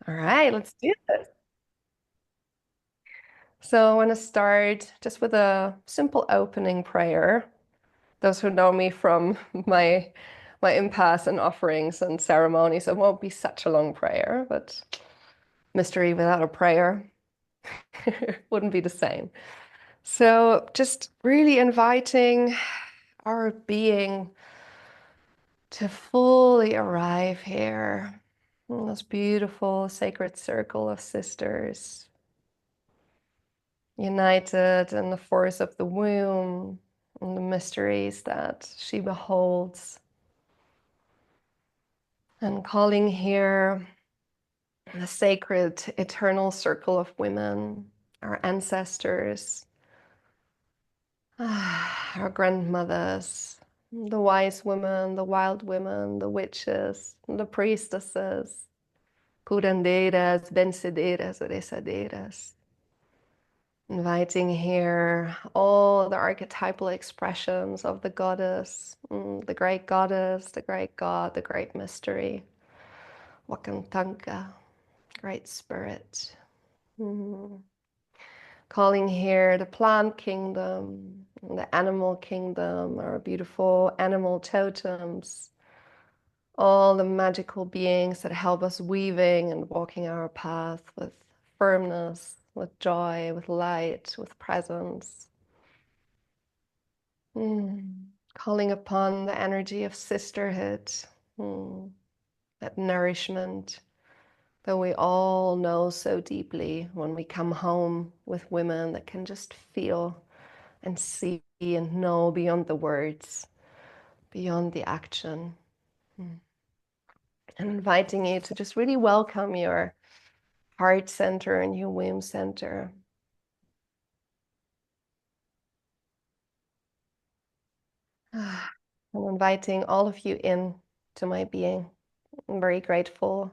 All right, let's do this. So I want to start just with a simple opening prayer. Those who know me from my impasse and offerings and ceremonies, it won't be such a long prayer, but mystery without a prayer wouldn't be the same. So just really inviting our being to fully arrive here in this beautiful sacred circle of sisters, united in the force of the womb and the mysteries that she beholds, and calling here the sacred eternal circle of women, our ancestors, our grandmothers, the wise women, the wild women, the witches, the priestesses, curanderas, vencederas, rezaderas. Inviting here all the archetypal expressions of the goddess, the great goddess, the great god, the great mystery, Wakantanka, great spirit. Mm. Calling here the plant kingdom, the animal kingdom, our beautiful animal totems, all the magical beings that help us weaving and walking our path with firmness, with joy, with light, with presence. Calling upon the energy of sisterhood, that nourishment that we all know so deeply when we come home with women that can just feel and see and know beyond the words, beyond the action. And inviting you to just really welcome your heart center and your womb center. I'm inviting all of you in to my being. I'm very grateful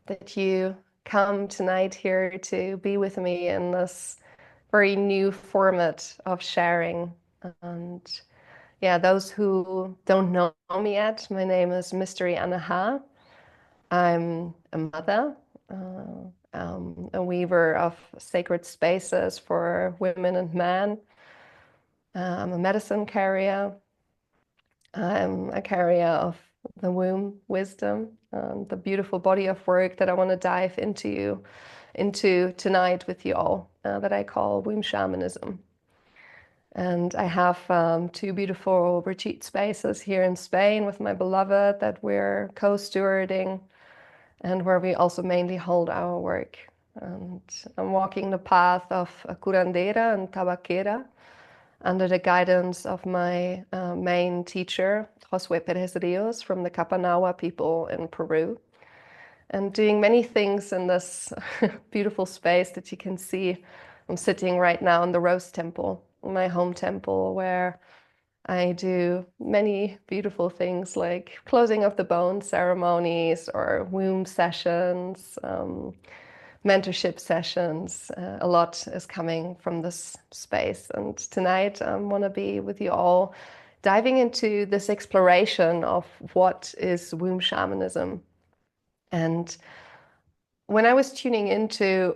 that you come tonight here to be with me in this very new format of sharing. And yeah, those who don't know me yet, my name is Mystery Anaha. I'm a mother, a weaver of sacred spaces for women and men. I'm a medicine carrier. I'm a carrier of the womb wisdom, the beautiful body of work that I want to dive into tonight with you all, that I call womb shamanism. And I have two beautiful retreat spaces here in Spain with my beloved that we're co-stewarding, and where we also mainly hold our work. And I'm walking the path of a curandera and tabaquera under the guidance of my main teacher, Josue Perez Rios, from the Capanawa people in Peru, and doing many things in this beautiful space that you can see. I'm sitting right now in the Rose Temple, my home temple, where I do many beautiful things like closing of the bone ceremonies or womb sessions, mentorship sessions. A lot is coming from this space. And tonight I want to be with you all diving into this exploration of what is womb shamanism. And when I was tuning into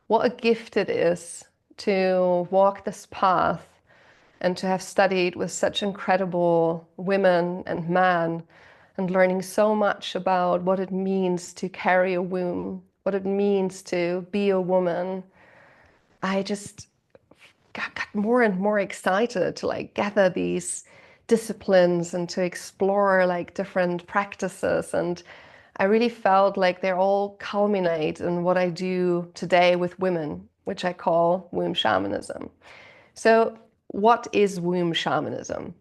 what a gift it is to walk this path and to have studied with such incredible women and men and learning so much about what it means to carry a womb, what it means to be a woman, I just got more and more excited to like gather these disciplines and to explore like different practices. And I really felt like they all culminate in what I do today with women, which I call womb shamanism. So, what is womb shamanism?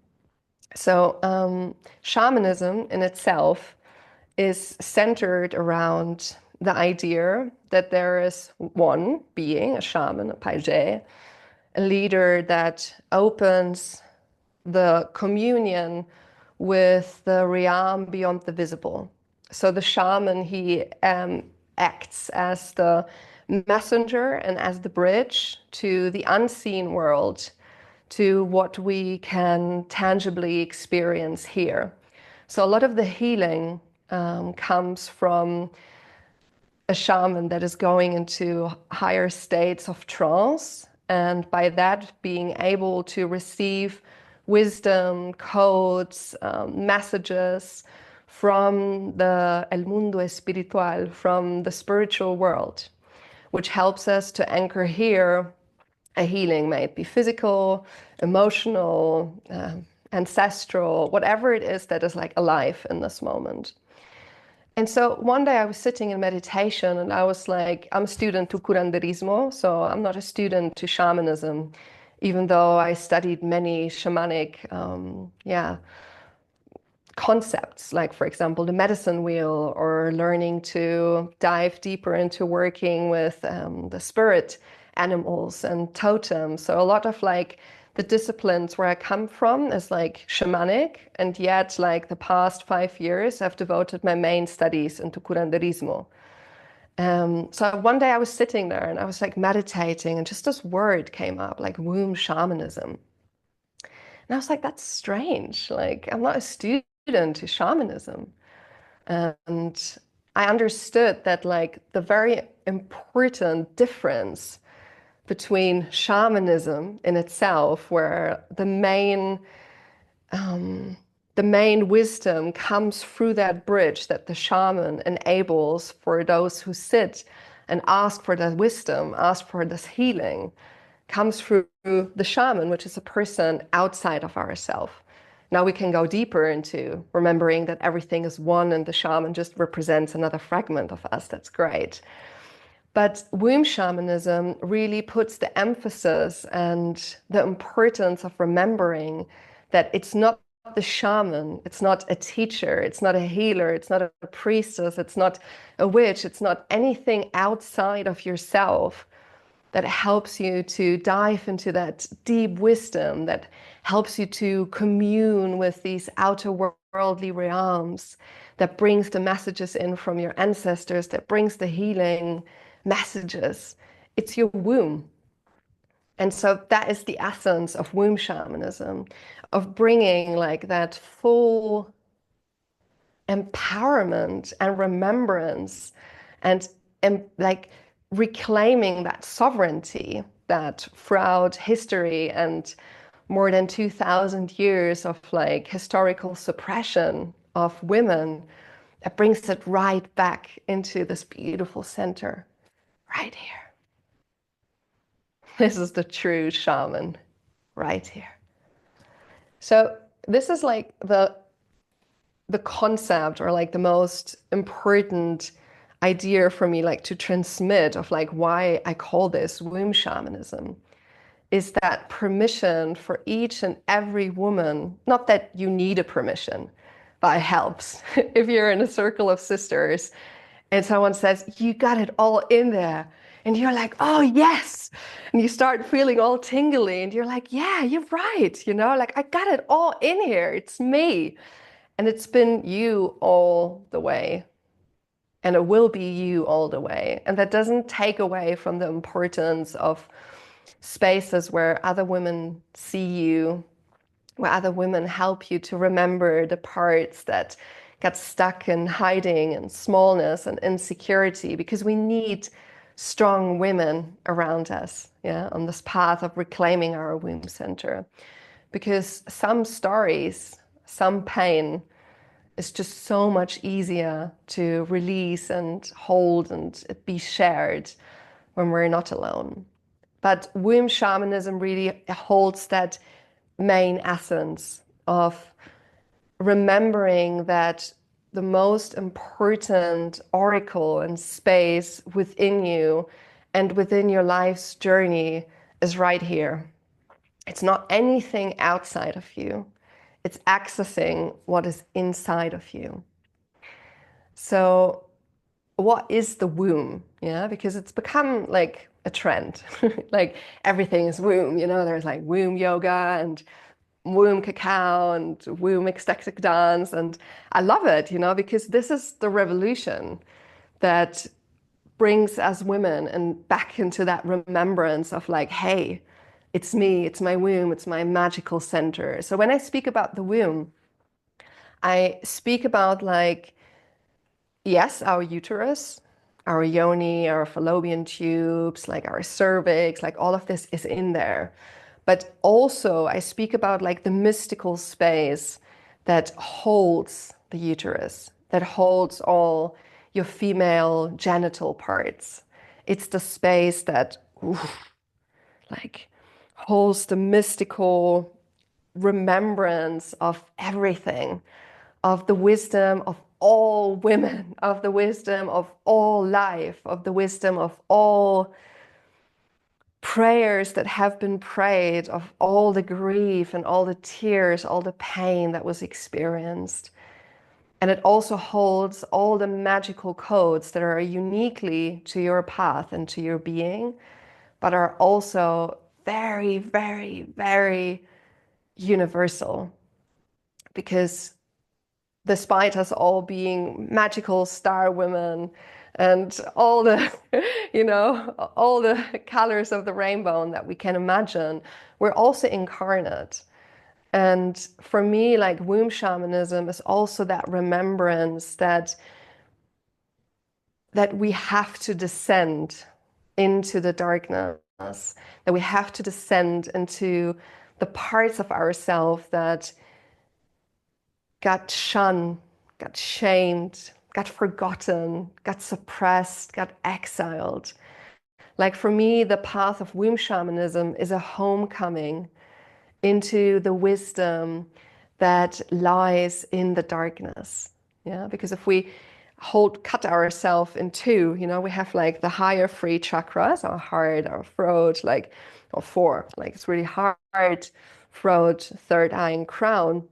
So, shamanism in itself is centered around the idea that there is one being, a shaman, a paige, a leader that opens the communion with the realm beyond the visible. So the shaman, he acts as the messenger and as the bridge to the unseen world, to what we can tangibly experience here. So a lot of the healing comes from a shaman that is going into higher states of trance, and by that being able to receive wisdom, codes, messages from the el mundo espiritual, from the spiritual world, which helps us to anchor here a healing, may it be physical, emotional, ancestral, whatever it is that is like alive in this moment. And so one day I was sitting in meditation and I was like, I'm a student to curanderismo, so I'm not a student to shamanism, even though I studied many shamanic, concepts, like, for example, the medicine wheel, or learning to dive deeper into working with the spirit animals and totems. So a lot of like the disciplines where I come from is like shamanic, and yet like the past 5 years I've devoted my main studies into curanderismo. So one day I was sitting there and I was like meditating, and just this word came up, like womb shamanism. And I was like, that's strange. Like, I'm not a student to shamanism. And I understood that, like, the very important difference between shamanism in itself, where the main wisdom comes through that bridge that the shaman enables for those who sit and ask for that wisdom, ask for this healing, comes through the shaman, which is a person outside of ourselves. Now we can go deeper into remembering that everything is one and the shaman just represents another fragment of us. That's great. But womb shamanism really puts the emphasis and the importance of remembering that it's not the shaman, it's not a teacher, it's not a healer, it's not a priestess, it's not a witch, it's not anything outside of yourself that helps you to dive into that deep wisdom, that helps you to commune with these outer worldly realms, that brings the messages in from your ancestors, that brings the healing messages. It's your womb. And so that is the essence of womb shamanism, of bringing like that full empowerment and remembrance, and like reclaiming that sovereignty that throughout history and more than 2000 years of like historical suppression of women, that brings it right back into this beautiful center right here. This is the true shaman right here. So this is like the concept, or like the most important idea for me, like to transmit, of like why I call this womb shamanism, is that permission for each and every woman. Not that you need a permission, but it helps if you're in a circle of sisters and someone says, you got it all in there. And you're like, oh, yes. And you start feeling all tingly and you're like, yeah, you're right. You know, like I got it all in here. It's me. And it's been you all the way. And it will be you all the way. And that doesn't take away from the importance of spaces where other women see you, where other women help you to remember the parts that got stuck in hiding and smallness and insecurity, because we need strong women around us, yeah, on this path of reclaiming our womb center. Because some stories, some pain is just so much easier to release and hold and be shared when we're not alone. But womb shamanism really holds that main essence of remembering that the most important oracle and space within you and within your life's journey is right here. It's not anything outside of you. It's accessing what is inside of you. So what is the womb? Yeah, because it's become like a trend. Like everything is womb, you know, there's like womb yoga and womb cacao and womb ecstatic dance. And I love it, you know, because this is the revolution that brings us women and back into that remembrance of like, hey, it's me, it's my womb, it's my magical center. So when I speak about the womb, I speak about like yes, our uterus, our yoni, our fallopian tubes, like our cervix, like all of this is in there. But also, I speak about like the mystical space that holds the uterus, that holds all your female genital parts. It's the space that, oof, like, holds the mystical remembrance of everything, of the wisdom of all women, of the wisdom of all life, of the wisdom of all prayers that have been prayed, of all the grief and all the tears, all the pain that was experienced. And it also holds all the magical codes that are uniquely to your path and to your being, but are also very, very, very universal. Because despite us all being magical star women and all the, all the colors of the rainbow that we can imagine, we're also incarnate. And for me, like womb shamanism is also that remembrance that we have to descend into the darkness, that we have to descend into the parts of ourselves that got shunned, got shamed, got forgotten, got suppressed, got exiled. Like for me, the path of womb shamanism is a homecoming into the wisdom that lies in the darkness. Yeah, because if we cut ourselves in two, we have like the higher three chakras, our heart, our throat, like, or four, like it's really heart, throat, third eye, and crown.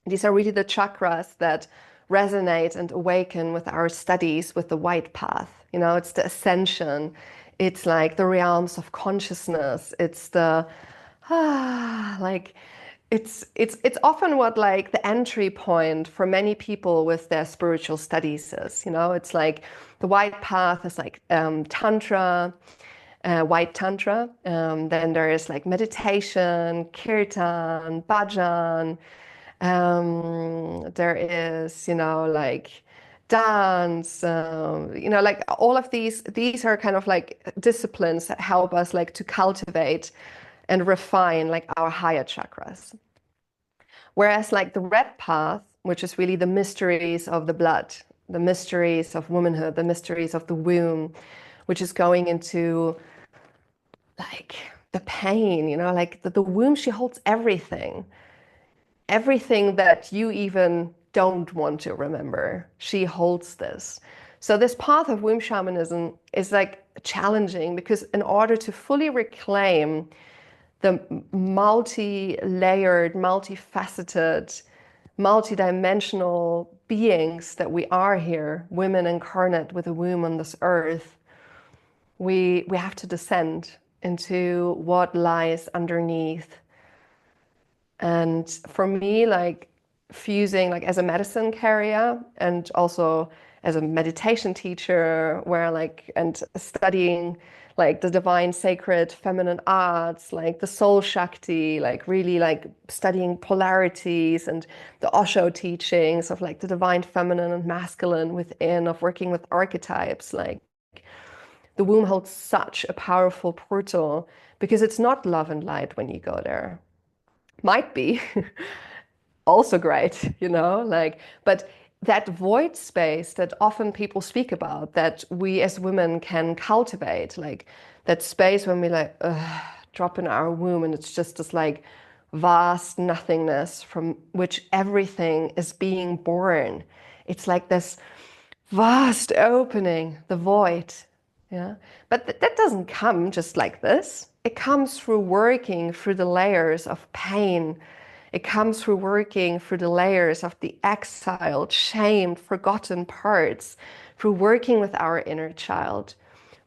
These are really the chakras that resonate and awaken with our studies with the white path. It's the ascension. It's like the realms of consciousness. It's the like it's often what like the entry point for many people with their spiritual studies is. It's like the white path is like tantra, white tantra. Then there is like meditation, kirtan, bhajan. There is, like dance, like all of these are kind of like disciplines that help us like to cultivate and refine like our higher chakras. Whereas like the red path, which is really the mysteries of the blood, the mysteries of womanhood, the mysteries of the womb, which is going into like the pain, like the womb, she holds everything that you even don't want to remember. She holds this. So this path of womb shamanism is like challenging because in order to fully reclaim the multi-layered, multifaceted, multidimensional beings that we are here, women incarnate with a womb on this earth, we have to descend into what lies underneath. And for me, like fusing like as a medicine carrier and also as a meditation teacher, where like and studying like the divine sacred feminine arts, like the soul shakti, like really like studying polarities and the Osho teachings of like the divine feminine and masculine within, of working with archetypes, like the womb holds such a powerful portal because it's not love and light when you go there. Might be also great, like, but that void space that often people speak about, that we as women can cultivate, like that space when we like drop in our womb and it's just this like vast nothingness from which everything is being born. It's like this vast opening, the void. Yeah. But that doesn't come just like this. It comes through working through the layers of pain. It comes through working through the layers of the exiled, shamed, forgotten parts, through working with our inner child,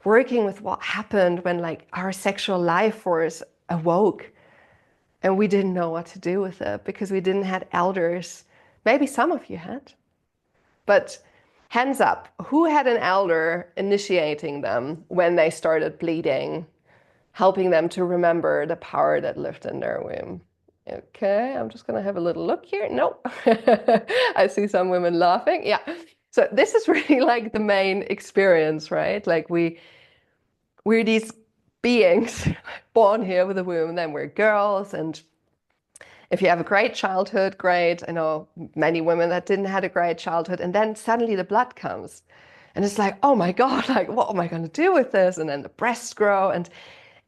working with what happened when like our sexual life force awoke and we didn't know what to do with it because we didn't have elders. Maybe some of you had. But hands up, who had an elder initiating them when they started bleeding, helping them to remember the power that lived in their womb? Okay, I'm just going to have a little look here. Nope. I see some women laughing. Yeah. So this is really like the main experience, right? Like we're these beings born here with a womb, and then we're girls. And if you have a great childhood, great. I know many women that didn't have a great childhood, and then suddenly the blood comes. And it's like, oh my God, like what am I going to do with this? And then the breasts grow, and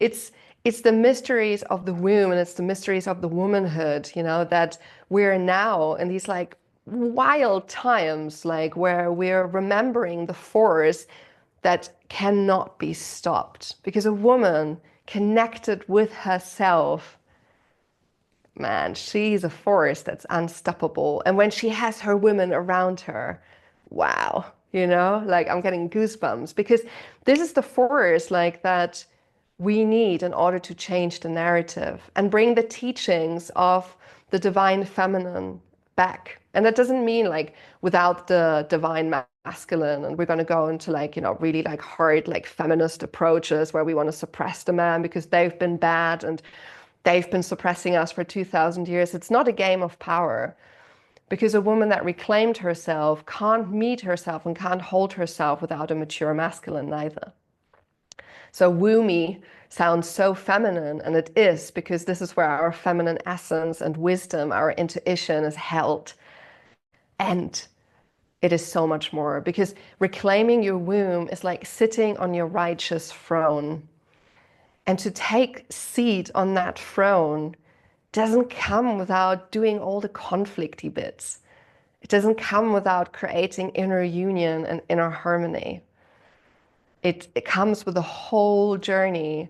it's it's the mysteries of the womb, and it's the mysteries of the womanhood, that we're now in these like wild times, like where we're remembering the force that cannot be stopped. Because a woman connected with herself, man, she's a force that's unstoppable. And when she has her women around her, wow, like I'm getting goosebumps because this is the force like that we need in order to change the narrative and bring the teachings of the divine feminine back. And that doesn't mean like without the divine masculine, and we're going to go into like, really like hard, like feminist approaches where we want to suppress the man because they've been bad and they've been suppressing us for 2000 years. It's not a game of power because a woman that reclaimed herself can't meet herself and can't hold herself without a mature masculine neither. So woomy sounds so feminine, and it is because this is where our feminine essence and wisdom, our intuition is held. And it is so much more because reclaiming your womb is like sitting on your righteous throne. And to take seat on that throne doesn't come without doing all the conflicty bits. It doesn't come without creating inner union and inner harmony. It comes with a whole journey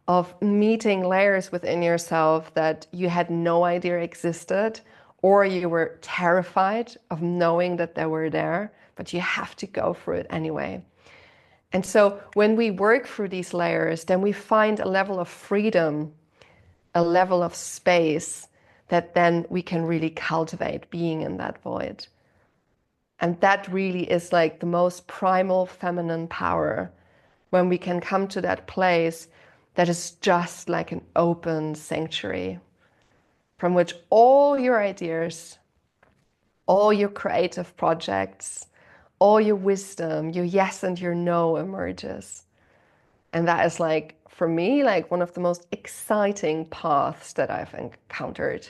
of meeting layers within yourself that you had no idea existed, or you were terrified of knowing that they were there, but you have to go through it anyway. And so when we work through these layers, then we find a level of freedom, a level of space that then we can really cultivate being in that void. And that really is like the most primal feminine power, when we can come to that place that is just like an open sanctuary from which all your ideas, all your creative projects, all your wisdom, your yes and your no emerges. And that is like, for me, like one of the most exciting paths that I've encountered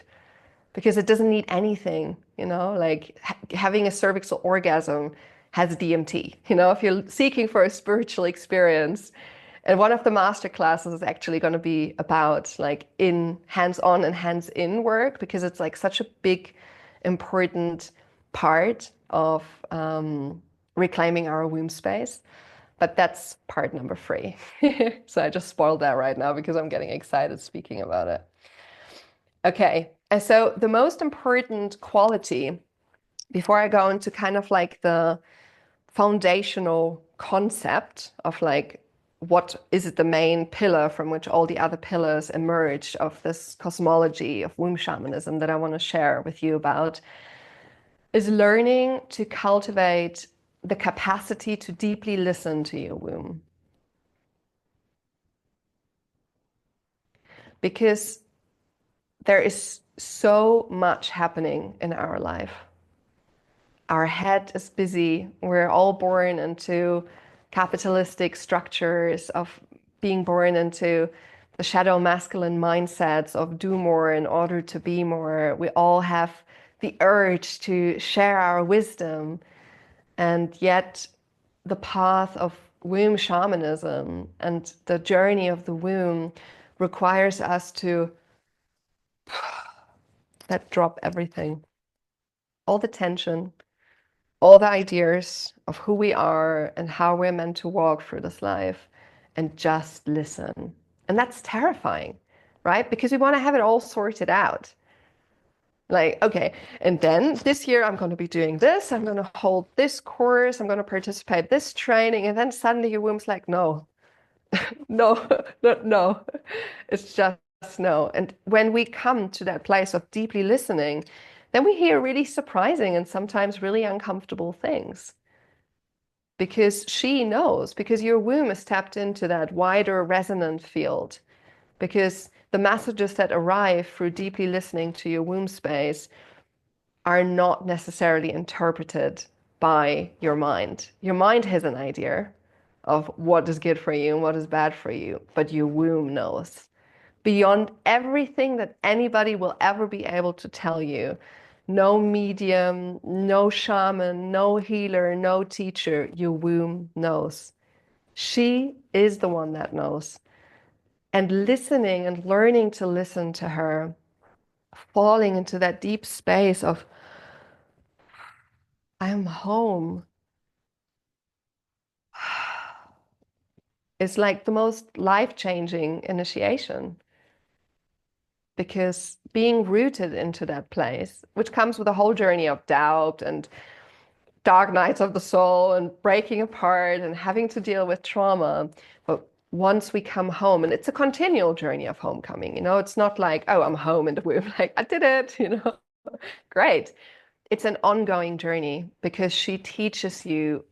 because it doesn't need anything, like having a cervical orgasm has DMT, if you're seeking for a spiritual experience. And one of the master classes is actually going to be about like in hands-on and hands-in work because it's like such a big, important part of reclaiming our womb space. But that's part number 3. So I just spoiled that right now because I'm getting excited speaking about it. Okay, and so the most important quality, before I go into kind of like the foundational concept of like what is it the main pillar from which all the other pillars emerge of this cosmology of womb shamanism that I want to share with you about, is learning to cultivate the capacity to deeply listen to your womb. Because there is so much happening in our life. Our head is busy. We're all born into capitalistic structures of being born into the shadow masculine mindsets of do more in order to be more. We all have the urge to share our wisdom. And yet the path of womb shamanism and the journey of the womb requires us to let drop everything, all the tension, all the ideas of who we are and how we're meant to walk through this life, and just listen. And that's terrifying, right? Because we want to have it all sorted out. Like, okay, and then this year I'm going to be doing this, I'm going to hold this course, I'm going to participate this training, and then suddenly your womb's like, no, no, no, no. It's just no. And when we come to that place of deeply listening, then we hear really surprising and sometimes really uncomfortable things. Because she knows, because your womb is tapped into that wider resonant field. Because the messages that arrive through deeply listening to your womb space are not necessarily interpreted by your mind. Your mind has an idea of what is good for you and what is bad for you, but your womb knows. Beyond everything that anybody will ever be able to tell you, no medium, no shaman, no healer, no teacher, your womb knows. She is the one that knows. And listening and learning to listen to her, falling into that deep space of, I am home, is like the most life-changing initiation. Because being rooted into that place, which comes with a whole journey of doubt and dark nights of the soul and breaking apart and having to deal with trauma. But once we come home, and it's a continual journey of homecoming, it's not like, oh, I'm home in the womb, like I did it. Great. It's an ongoing journey because she teaches you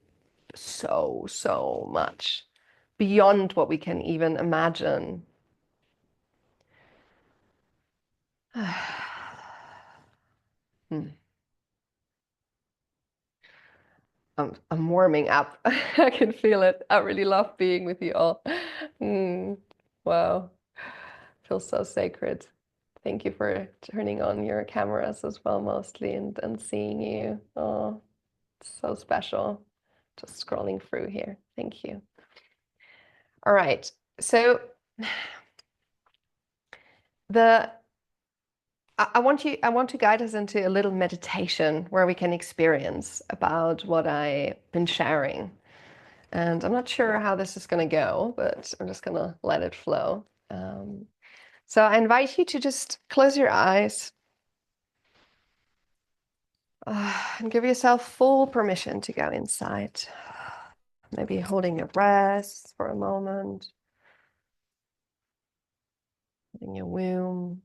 so, so much beyond what we can even imagine. Hmm. I'm warming up. I can feel it. I really love being with you all. Mm, wow. Feels so sacred. Thank you for turning on your cameras as well, mostly, and seeing you. Oh, it's so special. Just scrolling through here. Thank you. All right. So the I want to guide us into a little meditation where we can experience about what I've been sharing. And I'm not sure how this is going to go, but I'm just going to let it flow. So I invite you to just close your eyes and give yourself full permission to go inside. Maybe holding your breath for a moment, holding your womb,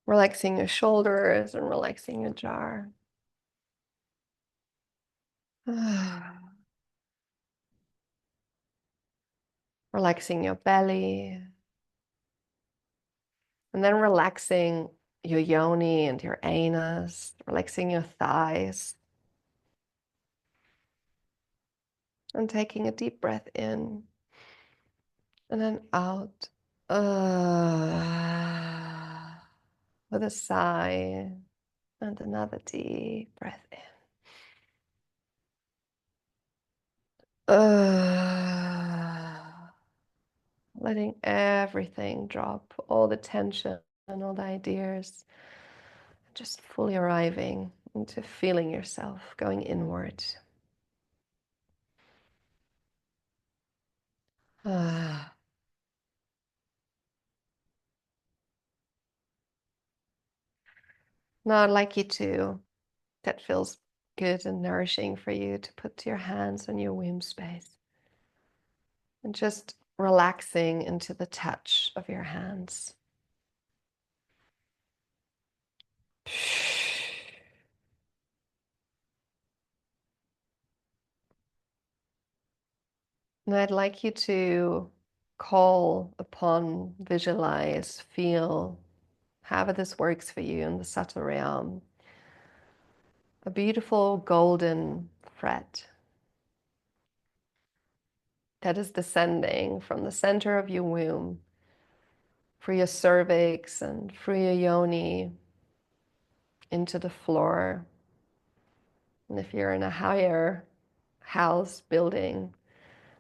relaxing your shoulders and relaxing your jaw. Relaxing your belly, and then relaxing your yoni and your anus, relaxing your thighs, and taking a deep breath in and then out. With a sigh and another deep breath in. Letting everything drop, all the tension and all the ideas, just fully arriving into feeling yourself going inward. Now I'd like you to, that feels good and nourishing for you, to put your hands on your womb space and just relaxing into the touch of your hands. And I'd like you to call upon, visualize, feel, however this works for you in the subtle realm, a beautiful golden thread that is descending from the center of your womb through your cervix and through your yoni into the floor. And if you're in a higher house building,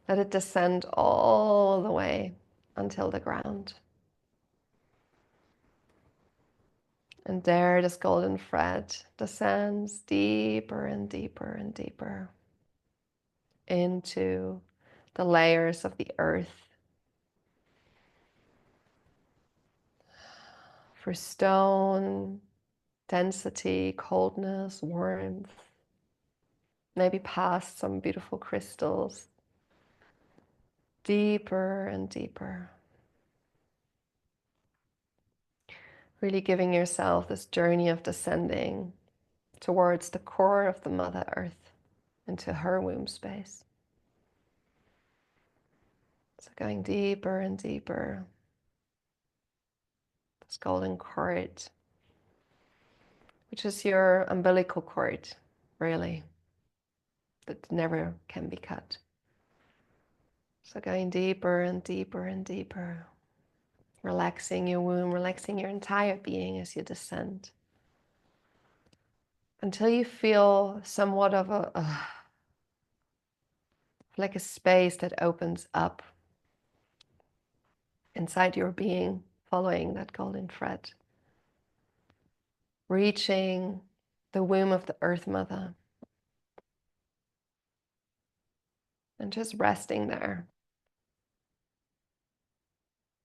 let it descend all the way until the ground. And there, this golden thread descends deeper and deeper and deeper into the layers of the earth. For stone, density, coldness, warmth, maybe past some beautiful crystals, deeper and deeper. Really giving yourself this journey of descending towards the core of the Mother Earth, into her womb space. So going deeper and deeper. This golden cord, which is your umbilical cord, really. that never can be cut. So going deeper and deeper and deeper, relaxing your womb, relaxing your entire being as you descend, until you feel somewhat of like a space that opens up inside your being, following that golden thread, reaching the womb of the Earth Mother, and just resting there,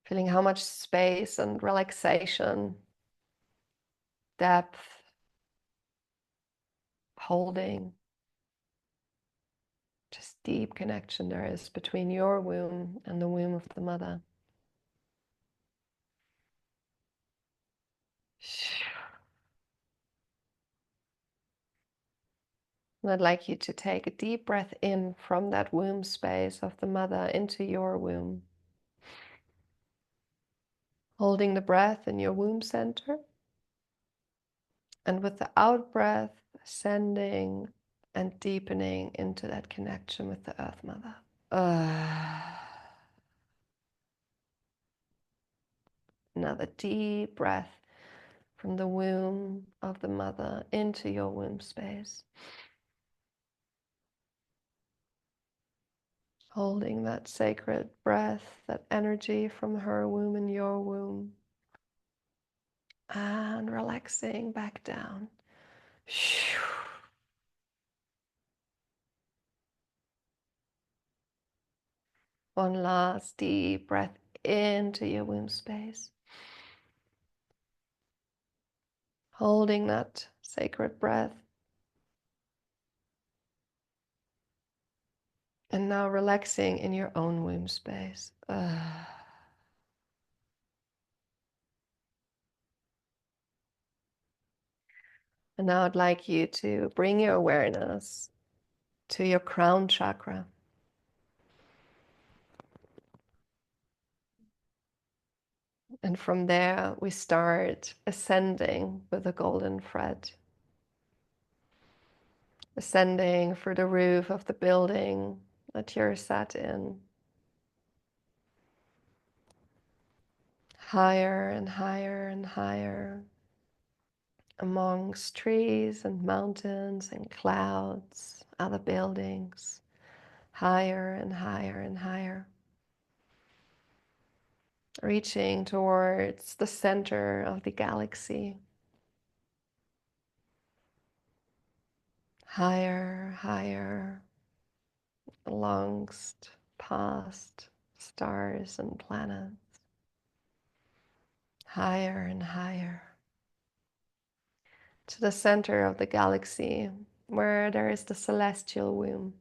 feeling how much space and relaxation, depth, holding, just deep connection there is between your womb and the womb of the mother. And I'd like you to take a deep breath in from that womb space of the mother into your womb, holding the breath in your womb center, and with the out breath ascending and deepening into that connection with the Earth Mother. Another deep breath from the womb of the mother into your womb space, holding that sacred breath, that energy from her womb in your womb, and relaxing back down. One last deep breath into your womb space, holding that sacred breath. And now relaxing in your own womb space. And now I'd like you to bring your awareness to your crown chakra. And from there, we start ascending with the golden thread. Ascending through the roof of the building that you're sat in. Higher and higher and higher. Amongst trees and mountains and clouds, other buildings. Higher and higher and higher. Reaching towards the center of the galaxy. Higher, higher, amongst past stars and planets. Higher and higher. To the center of the galaxy, where there is the celestial womb.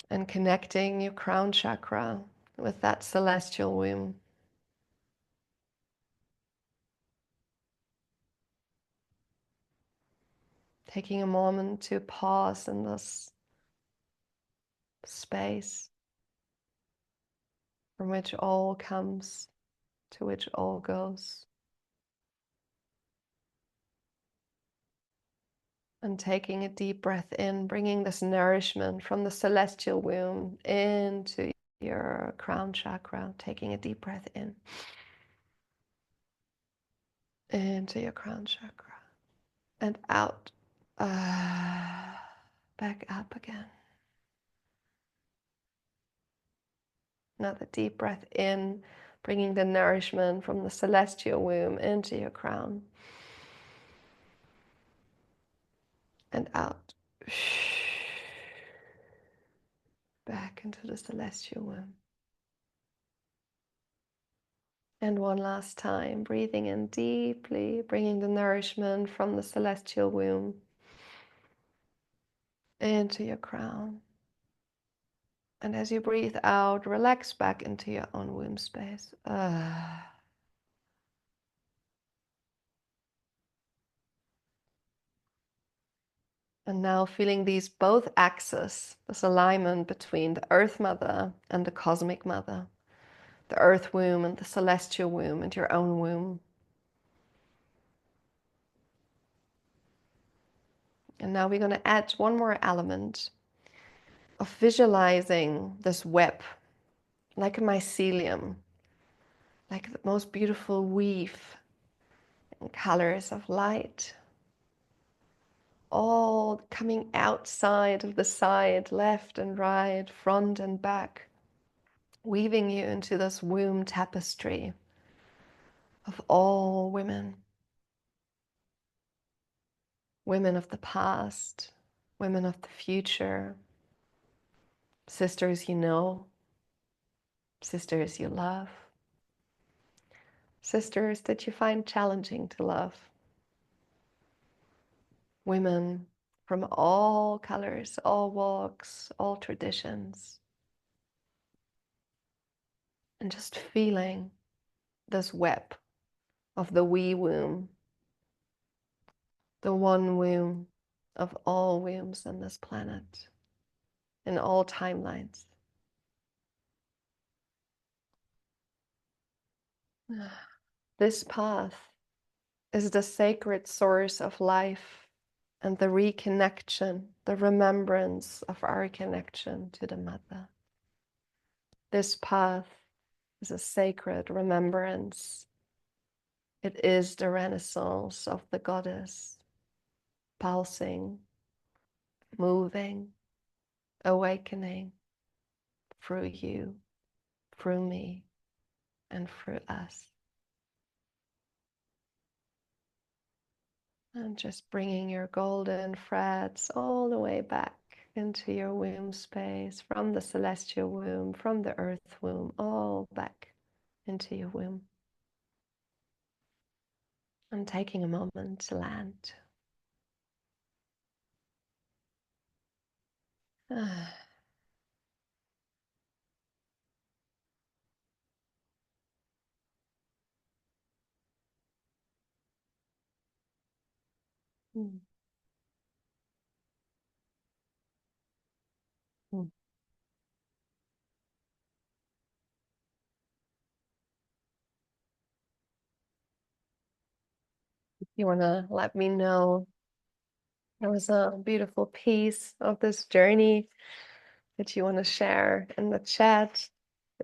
And connecting your crown chakra with that celestial womb. Taking a moment to pause in this space from which all comes, to which all goes. And taking a deep breath in, bringing this nourishment from the celestial womb into your crown chakra. Taking a deep breath in, into your crown chakra, and out. Back up again. Another deep breath in, bringing the nourishment from the celestial womb into your crown. And out. Back into the celestial womb. And one last time, breathing in deeply, bringing the nourishment from the celestial womb into your crown. And as you breathe out, relax back into your own womb space. And now feeling these both axes, this alignment between the Earth Mother and the Cosmic Mother, the Earth womb and the celestial womb and your own womb. And now we're going to add one more element of visualizing this web like a mycelium, like the most beautiful weave and colors of light, all coming outside of the side, left and right, front and back, weaving you into this womb tapestry of all women, women of the past, women of the future, sisters you know, sisters you love, sisters that you find challenging to love, women from all colors, all walks, all traditions, and just feeling this web of the wee womb, the one womb of all wombs on this planet, in all timelines. This path is the sacred source of life and the reconnection, the remembrance of our connection to the Mother. This path is a sacred remembrance. It is the renaissance of the goddess, pulsing, moving, awakening through you, through me, and through us. And just bringing your golden threads all the way back into your womb space, from the celestial womb, from the earth womb, all back into your womb. And taking a moment to land. You want to let me know there was a beautiful piece of this journey that you want to share in the chat.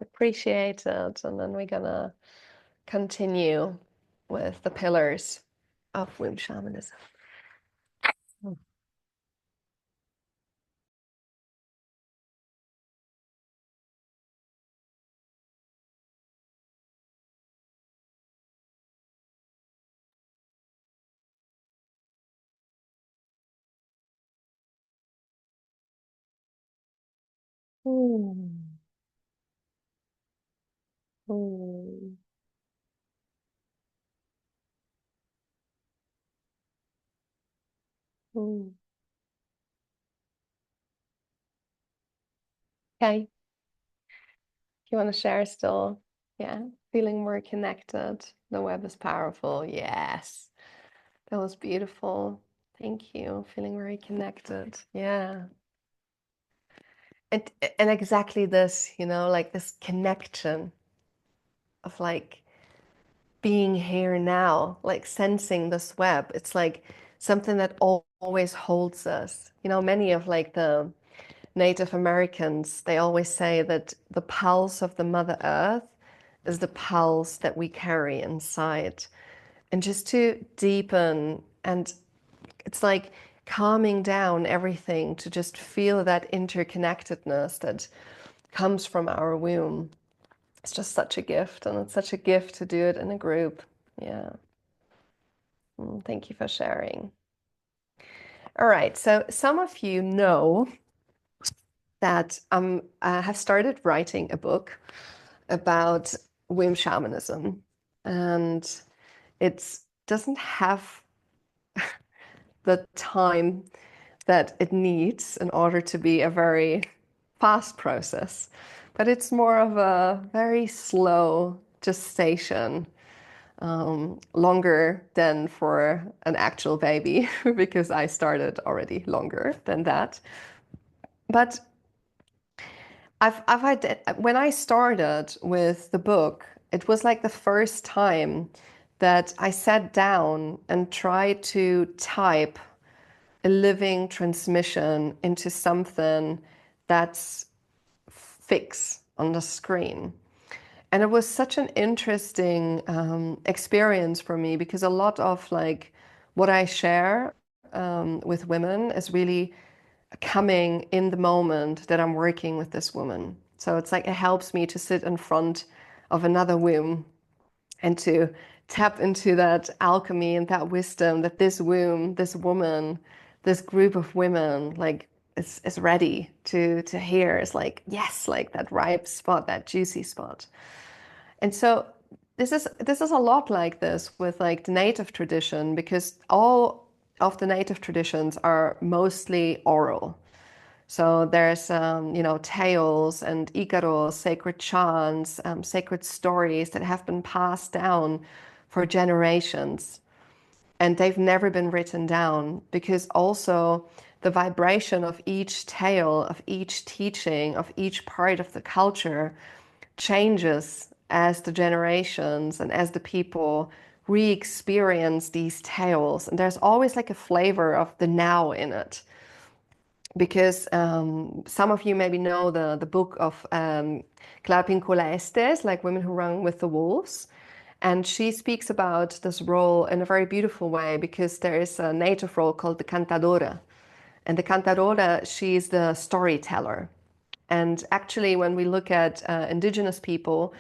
Appreciate it. And then we're gonna continue with the pillars of womb shamanism. Mm. Mm. Mm. Okay, you want to share still? Yeah, feeling more connected. The web is powerful. Yes, that was beautiful. Thank you. Feeling very connected. Yeah. And and exactly this, like this connection of like being here now, like sensing this web. It's like something that always holds us. Many of like the Native Americans, they always say that the pulse of the Mother Earth is the pulse that we carry inside. And just to deepen, and it's like calming down everything to just feel that interconnectedness that comes from our womb. It's just such a gift, and it's such a gift to do it in a group. Yeah. Thank you for sharing. All right, so some of you know that I have started writing a book about womb shamanism, and it doesn't have the time that it needs in order to be a very fast process, but it's more of a very slow gestation, longer than for an actual baby because I started already longer than that. But I've had, when I started with the book, it was like the first time that I sat down and tried to type a living transmission into something that's fixed on the screen. And it was such an interesting experience for me because a lot of like what I share with women is really coming in the moment that I'm working with this woman. So it's like it helps me to sit in front of another womb and to tap into that alchemy and that wisdom that this womb, this woman, this group of women, like is ready to hear. It's like, yes, like that ripe spot, that juicy spot. And so this is a lot like this with like the native tradition because all of the native traditions are mostly oral. So there's, tales and icaros, sacred chants, sacred stories that have been passed down for generations. And they've never been written down because also the vibration of each tale, of each teaching, of each part of the culture changes as the generations and as the people re-experience these tales. And there's always like a flavor of the now in it because some of you maybe know the book of Clara Pincola Estes, like Women Who Run with the Wolves. And she speaks about this role in a very beautiful way because there is a native role called the cantadora. And the cantadora, she's the storyteller. And actually, when we look at indigenous people,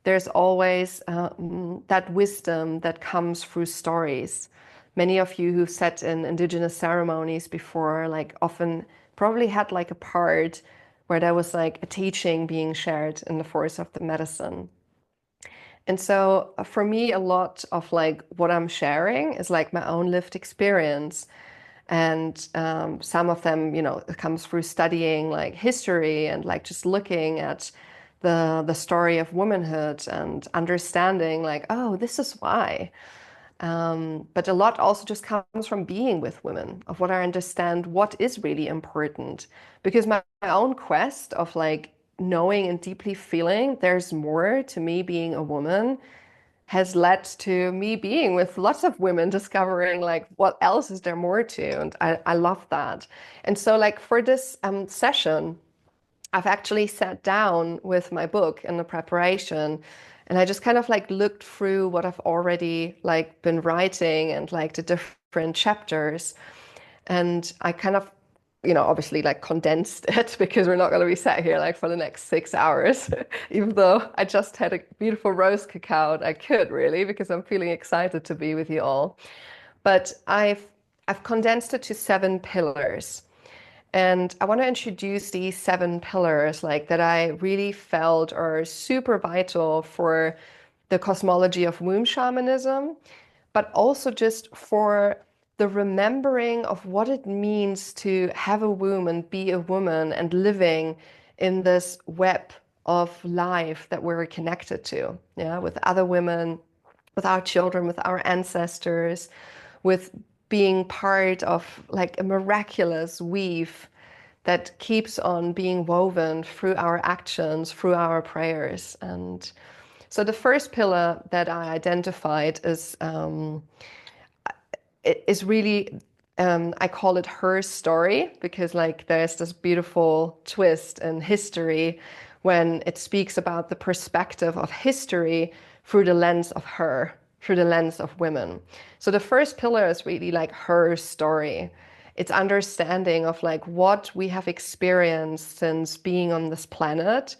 there's always that wisdom that comes through stories. Many of you who've sat in indigenous ceremonies before, like often probably had like a part where there was like a teaching being shared in the force of the medicine. And so for me, a lot of like what I'm sharing is like my own lived experience. And some of them, it comes through studying like history and like just looking at the story of womanhood and understanding like, oh, this is why. But a lot also just comes from being with women, of what I understand, what is really important. Because my own quest of like knowing and deeply feeling there's more to me being a woman has led to me being with lots of women, discovering like what else is there more to. And I love that. And so like for this session, I've actually sat down with my book in the preparation and I just kind of like looked through what I've already like been writing and like the different chapters. And I kind of, obviously like condensed it because we're not going to be sat here like for the next 6 hours, even though I just had a beautiful roast cacao. I could really because I'm feeling excited to be with you all. But I've condensed it to 7 pillars. And I want to introduce these 7 pillars like that I really felt are super vital for the cosmology of womb shamanism, but also just for the remembering of what it means to have a womb and be a woman and living in this web of life that we're connected to, yeah, with other women, with our children, with our ancestors, with being part of like a miraculous weave that keeps on being woven through our actions, through our prayers. And so the first pillar that I identified is really I call it her story because like there's this beautiful twist in history when it speaks about the perspective of history through the lens of her, through the lens of women. So the first pillar is really like her story. It's understanding of like what we have experienced since being on this planet,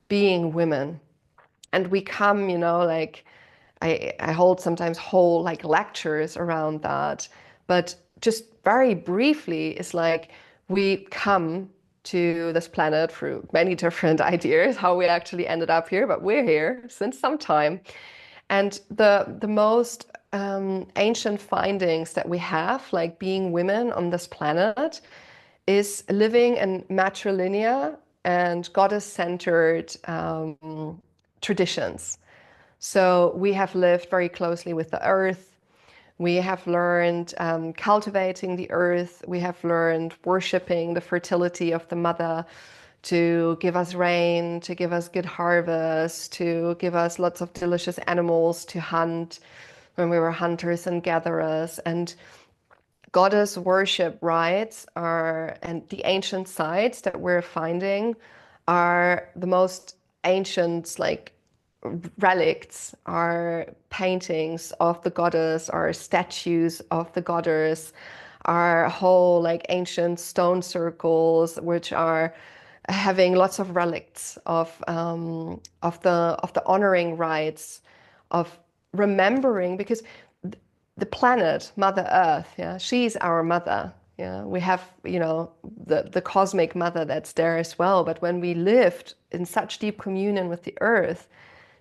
being women. And we come, like I hold sometimes whole like lectures around that. But just very briefly, it's like we come to this planet through many different ideas, how we actually ended up here, but we're here since some time. And the most ancient findings that we have, like being women on this planet, is living in matrilineal and goddess-centered traditions. So we have lived very closely with the earth. We have learned cultivating the earth. We have learned worshiping the fertility of the mother to give us rain, to give us good harvest, to give us lots of delicious animals to hunt when we were hunters and gatherers. And goddess worship rites are, and the ancient sites that we're finding are the most ancient, like relics, are paintings of the goddess, are statues of the goddess, are whole like ancient stone circles, which are having lots of relics of the honoring rites, of remembering, because the planet, Mother Earth, yeah, she's our mother. Yeah, we have, the cosmic mother that's there as well. But when we lived in such deep communion with the earth,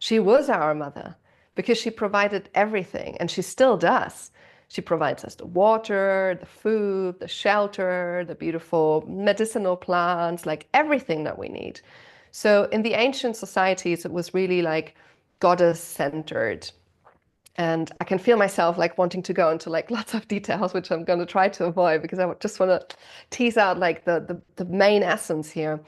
she was our mother because she provided everything, and she still does. She provides us the water, the food, the shelter, the beautiful medicinal plants, like everything that we need. So in the ancient societies, it was really like goddess centered. And I can feel myself like wanting to go into like lots of details, which I'm going to try to avoid because I just want to tease out like the main essence here.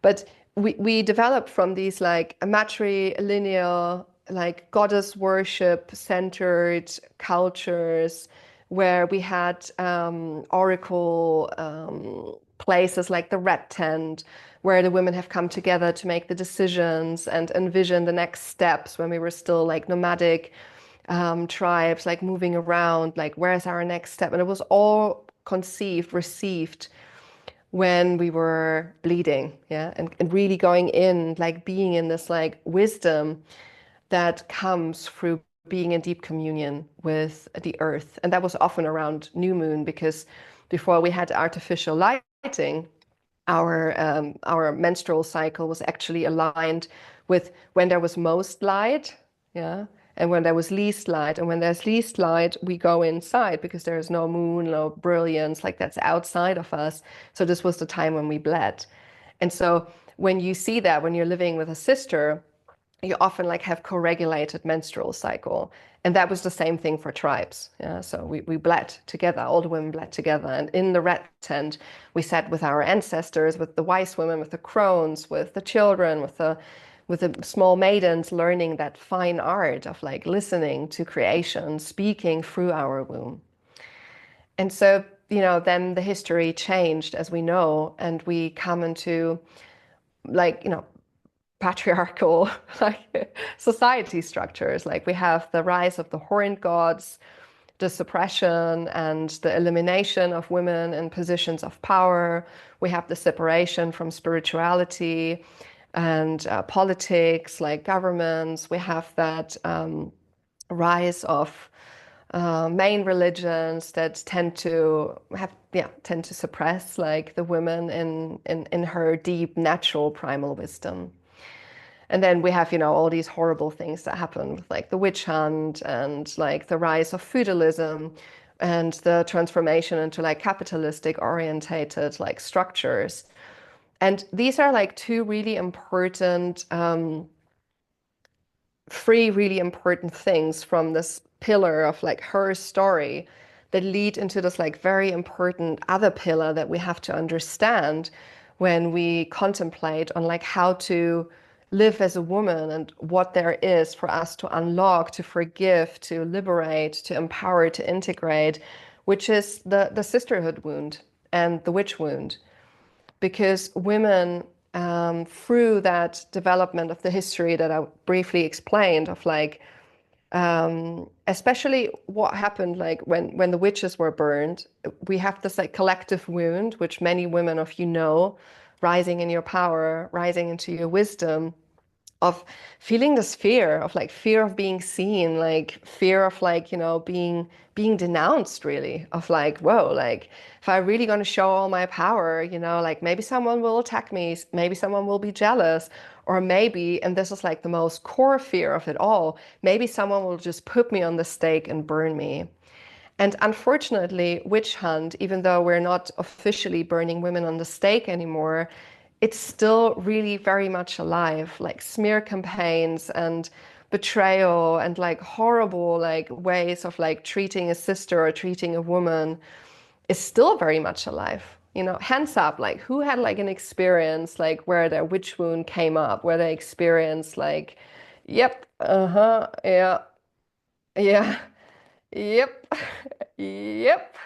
But we developed from these like matrilineal, like goddess worship centered cultures where we had oracle places like the Red Tent, where the women have come together to make the decisions and envision the next steps when we were still like nomadic tribes, like moving around, like where's our next step? And it was all conceived, received when we were bleeding, yeah, and really going in, like being in this like wisdom that comes through being in deep communion with the earth. And that was often around new moon because before we had artificial lighting, our menstrual cycle was actually aligned with when there was most light, yeah, and when there was least light. And when there's least light, we go inside because there is no moon, no brilliance, like that's outside of us. So this was the time when we bled. And so when you see that, when you're living with a sister, you often like have co-regulated menstrual cycle. And that was the same thing for tribes. Yeah. So we bled together, all the women bled together. And in the red tent, we sat with our ancestors, with the wise women, with the crones, with the children, with the small maidens, learning that fine art of like listening to creation, speaking through our womb. And so, then the history changed as we know, and we come into like, patriarchal like society structures. Like we have the rise of the horned gods, the suppression and the elimination of women in positions of power. We have the separation from spirituality and politics, like governments. We have that rise of main religions that tend to suppress like the women in her deep natural primal wisdom. And then we have, all these horrible things that happen with like the witch hunt and like the rise of feudalism and the transformation into like capitalistic orientated like structures. And these are like two really important, three really important things from this pillar of like her story that lead into this like very important other pillar that we have to understand when we contemplate on like how to live as a woman and what there is for us to unlock, to forgive, to liberate, to empower, to integrate, which is the sisterhood wound and the witch wound. Because women, through that development of the history that I briefly explained, of like, especially what happened like when the witches were burned, we have this like collective wound, which many women of rising in your power, rising into your wisdom, of feeling this fear of like fear of being seen, like fear of like, being denounced, really, of like, whoa, like if I really going to show all my power, like maybe someone will attack me, maybe someone will be jealous, or maybe, and this is like the most core fear of it all, maybe someone will just put me on the stake and burn me. And unfortunately, witch hunt, even though we're not officially burning women on the stake anymore, it's still really very much alive. Like smear campaigns and betrayal and like horrible like ways of like treating a sister or treating a woman is still very much alive. Hands up, like who had like an experience like where their witch wound came up, where they experienced like, yep, uh-huh, yeah, yeah, yep, yep.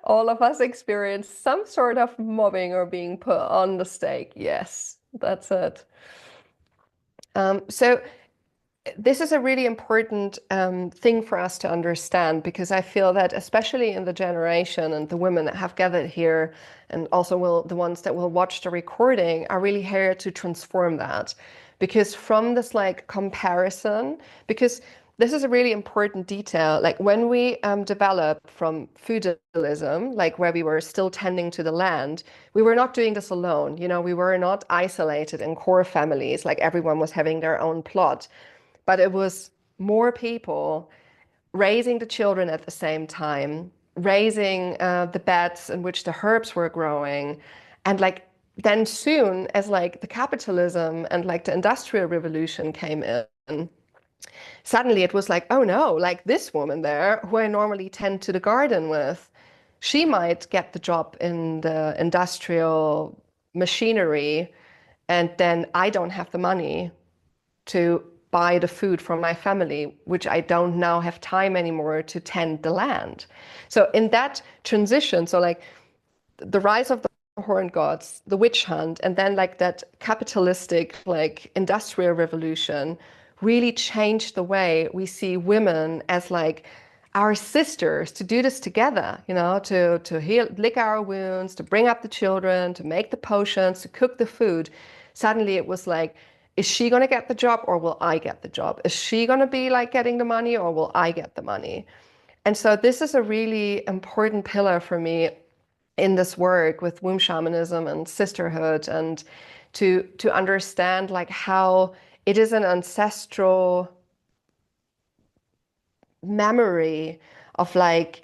All of us experience some sort of mobbing or being put on the stake. Yes, that's it. So this is a really important thing for us to understand because I feel that especially in the generation and the women that have gathered here and also the ones that will watch the recording are really here to transform that. Because from this like comparison, because this is a really important detail. Like when we developed from feudalism, like where we were still tending to the land, we were not doing this alone. You know, we were not isolated in core families, like everyone was having their own plot, but it was more people raising the children at the same time, raising the beds in which the herbs were growing, and like then soon as like the capitalism and like the industrial revolution came in, suddenly it was like, oh no, like this woman there who I normally tend to the garden with, she might get the job in the industrial machinery, and then I don't have the money to buy the food from my family, which I don't now have time anymore to tend the land. So in that transition, so like the rise of the horned gods, the witch hunt, and then like that capitalistic, like industrial revolution really changed the way we see women as like our sisters to do this together, you know, to heal, lick our wounds, to bring up the children, to make the potions, to cook the food. Suddenly it was like, is she going to get the job or will I get the job? Is she going to be like getting the money or will I get the money? And so this is a really important pillar for me in this work with womb shamanism and sisterhood, and to understand like how it is an ancestral memory of like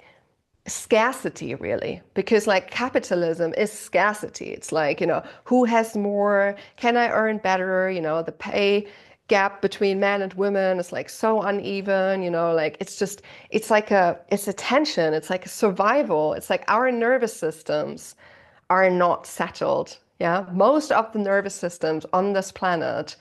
scarcity, really, because like capitalism is scarcity. It's like, you know, who has more, can I earn better, you know, the pay gap between men and women is like so uneven, you know, like it's just, it's a tension, it's like a survival, it's like our nervous systems are not settled. Yeah, most of the nervous systems on this planet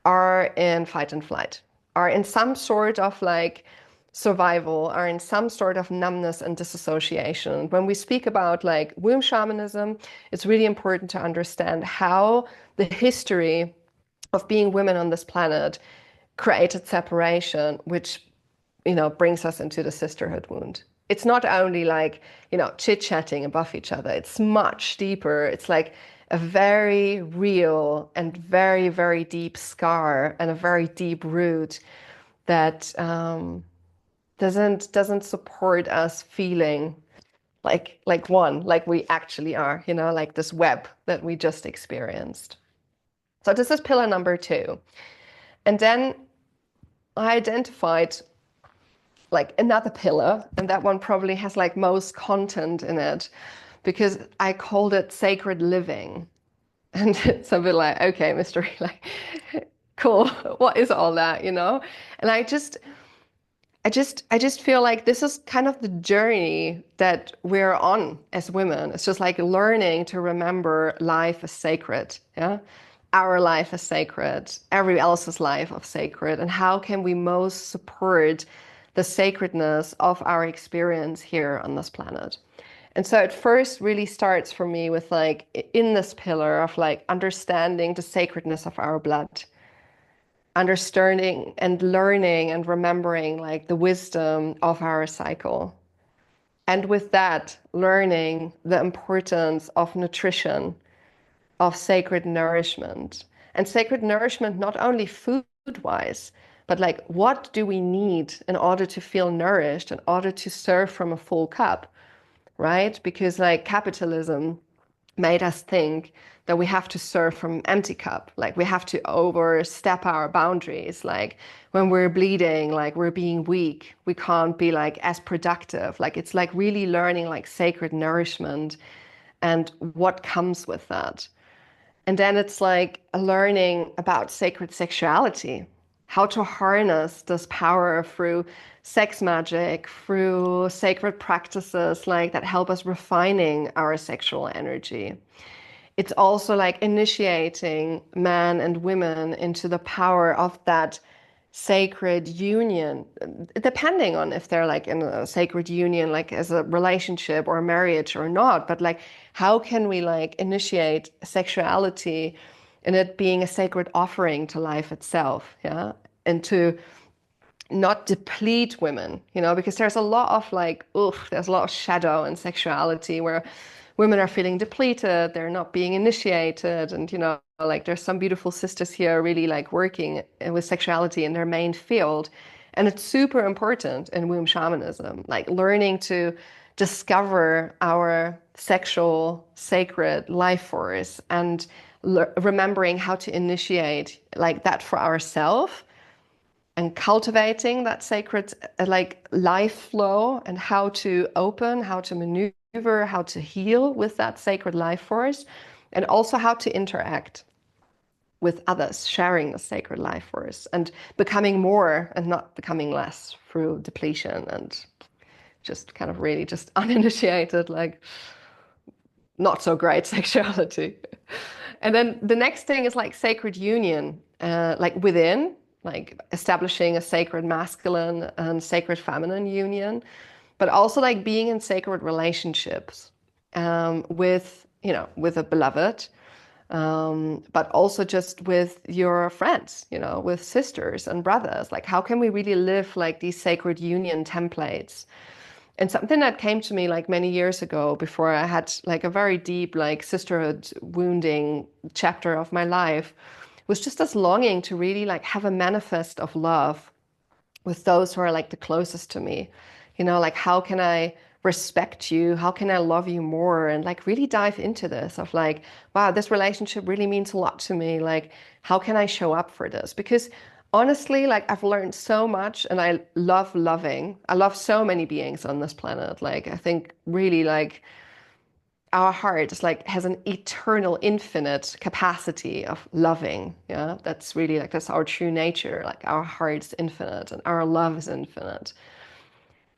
are in fight and flight, are in some sort of like survival, are in some sort of numbness and disassociation. When we speak about like womb shamanism, it's really important to understand how the history of being women on this planet created separation, which, you know, brings us into the sisterhood wound. It's not only like, you know, chit-chatting above each other. It's much deeper. It's like a very real and very, very deep scar and a very deep root that doesn't support us feeling like one, like we actually are, you know, like this web that we just experienced. So this is pillar number 2. And then I identified like another pillar, and that one probably has like most content in it because I called it sacred living. And it's a bit like, okay, mystery, like, cool, what is all that, you know? And I just feel like this is kind of the journey that we're on as women. It's just like learning to remember life as sacred, yeah? Our life is sacred, every else's life is sacred, and how can we most support the sacredness of our experience here on this planet? And so it first really starts for me with like in this pillar of like understanding the sacredness of our blood, understanding and learning and remembering like the wisdom of our cycle. And with that, learning the importance of nutrition, of sacred nourishment. And sacred nourishment, not only food wise, but like what do we need in order to feel nourished, in order to serve from a full cup, right? Because like capitalism made us think that we have to serve from an empty cup, like we have to overstep our boundaries, like when we're bleeding, like we're being weak, we can't be like as productive. Like it's like really learning like sacred nourishment and what comes with that. And then it's like learning about sacred sexuality, how to harness this power through sex magic, through sacred practices like that help us refining our sexual energy. It's also like initiating men and women into the power of that sacred union, depending on if they're like in a sacred union, like as a relationship or a marriage or not, but like how can we like initiate sexuality in it being a sacred offering to life itself, yeah? And to not deplete women, because there's a lot of like, oof, there's a lot of shadow in sexuality where women are feeling depleted, they're not being initiated, and like there's some beautiful sisters here really like working with sexuality in their main field. And it's super important in womb shamanism, like learning to discover our sexual sacred life force and remembering how to initiate like that for ourselves and cultivating that sacred like life flow and how to open, how to maneuver, how to heal with that sacred life force, and also how to interact with others, sharing the sacred life force and becoming more and not becoming less through depletion and just kind of really just uninitiated, like not so great sexuality. And then the next thing is like sacred union, like within, like establishing a sacred masculine and sacred feminine union, but also like being in sacred relationships with, with a beloved, but also just with your friends, with sisters and brothers. Like, how can we really live like these sacred union templates? And something that came to me like many years ago before I had like a very deep like sisterhood wounding chapter of my life was just this longing to really like have a manifest of love with those who are like the closest to me. Like how can I respect you? How can I love you more? And like really dive into this of like, wow, this relationship really means a lot to me. Like, how can I show up for this? Because honestly, like I've learned so much and I love loving. I love so many beings on this planet. Like, I think really like our heart is like has an eternal, infinite capacity of loving. Yeah, that's really like that's our true nature. Like our heart is infinite and our love is infinite.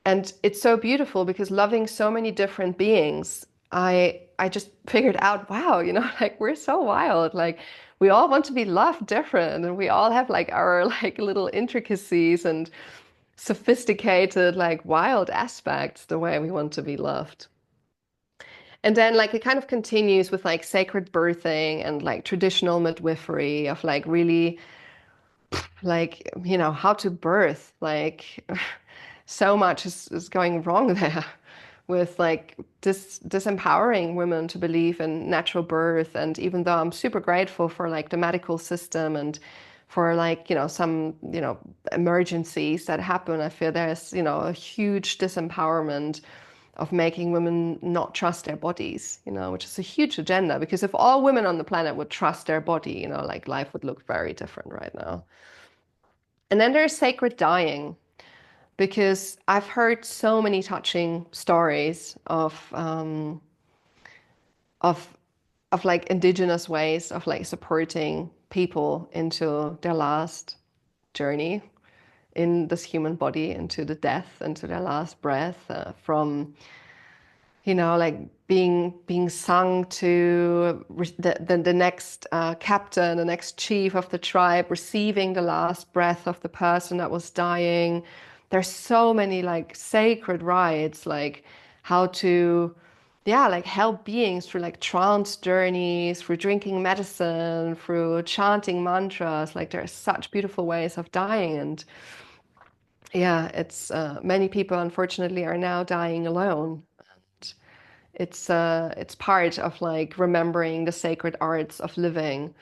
And it's so beautiful because loving so many different beings, I just figured out, wow, like we're so wild. Like we all want to be loved different and we all have like our like little intricacies and sophisticated, like wild aspects, the way we want to be loved. And then like it kind of continues with like sacred birthing and like traditional midwifery of like really like, how to birth. Like so much is going wrong there with like disempowering women to believe in natural birth. And even though I'm super grateful for like the medical system and for like, some, emergencies that happen, I feel there's, a huge disempowerment of making women not trust their bodies, which is a huge agenda because if all women on the planet would trust their body, like life would look very different right now. And then there's sacred dying because I've heard so many touching stories of of like indigenous ways of like supporting people into their last journey in this human body, into the death, into their last breath, from like being sung to the next captain, the next chief of the tribe, receiving the last breath of the person that was dying. There's so many like sacred rites, like how to, yeah, like help beings through like trance journeys, through drinking medicine, through chanting mantras. Like there's such beautiful ways of dying, and yeah, it's many people unfortunately are now dying alone. It's part of like remembering the sacred arts of living,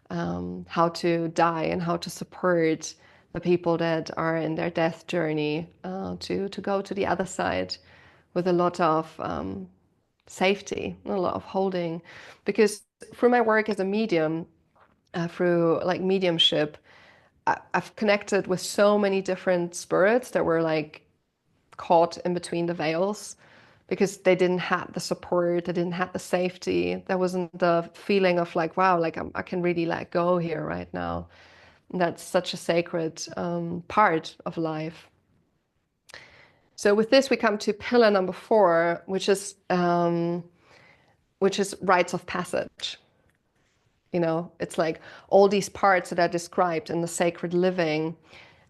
how to die and how to support the people that are in their death journey to go to the other side with a lot of safety, a lot of holding. Because through my work as a medium, through like mediumship, I've connected with so many different spirits that were like caught in between the veils because they didn't have the support, they didn't have the safety. There wasn't the feeling of like, wow, like I can really let go here right now. And that's such a sacred part of life. So with this, we come to pillar number 4, which is rites of passage. It's like all these parts that are described in the sacred living.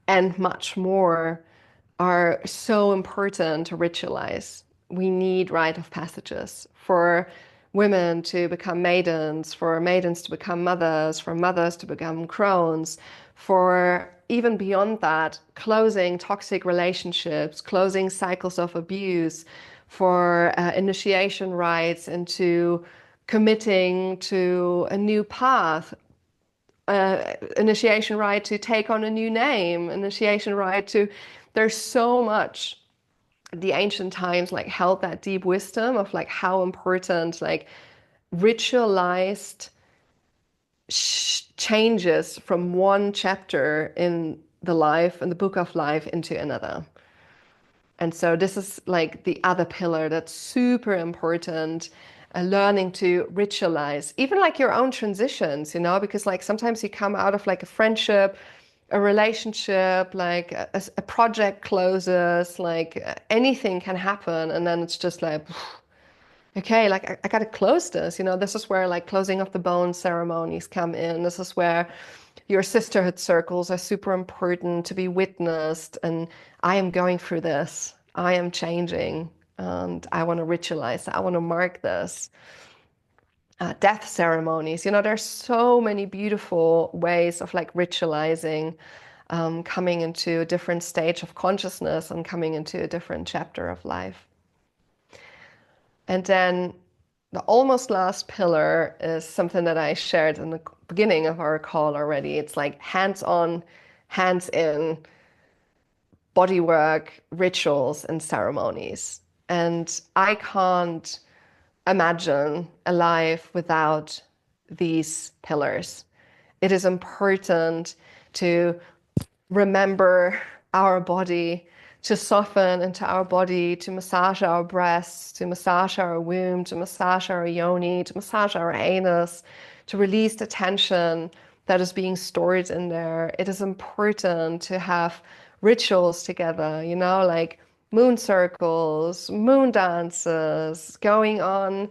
and much more are so important to ritualize. We need rite of passages for women to become maidens, for maidens to become mothers, for mothers to become crones, for even beyond that, closing toxic relationships, closing cycles of abuse, for initiation rites into committing to a new path, initiation rite to take on a new name, initiation rite to, there's so much. The ancient times like held that deep wisdom of like how important like ritualized changes from one chapter in the life and the book of life into another. And so this is like the other pillar that's super important, learning to ritualize, even like your own transitions, you know, because like sometimes you come out of like a friendship, a relationship, like a project closes, like anything can happen. And then it's just like, okay, like I got to close this. You know, this is where like closing of the bone ceremonies come in. This is where your sisterhood circles are super important to be witnessed. And I am going through this. I am changing, and I want to ritualize. I want to mark this. Death ceremonies. You know, there's so many beautiful ways of like ritualizing, coming into a different stage of consciousness and coming into a different chapter of life. And then the almost last pillar is something that I shared in the beginning of our call already. It's like hands on, hands in, body work, rituals, and ceremonies. And I can't imagine a life without these pillars. It is important to remember our body, to soften into our body, to massage our breasts, to massage our womb, to massage our yoni, to massage our anus, to release the tension that is being stored in there. It is important to have rituals together, you know, like moon circles, moon dances, going on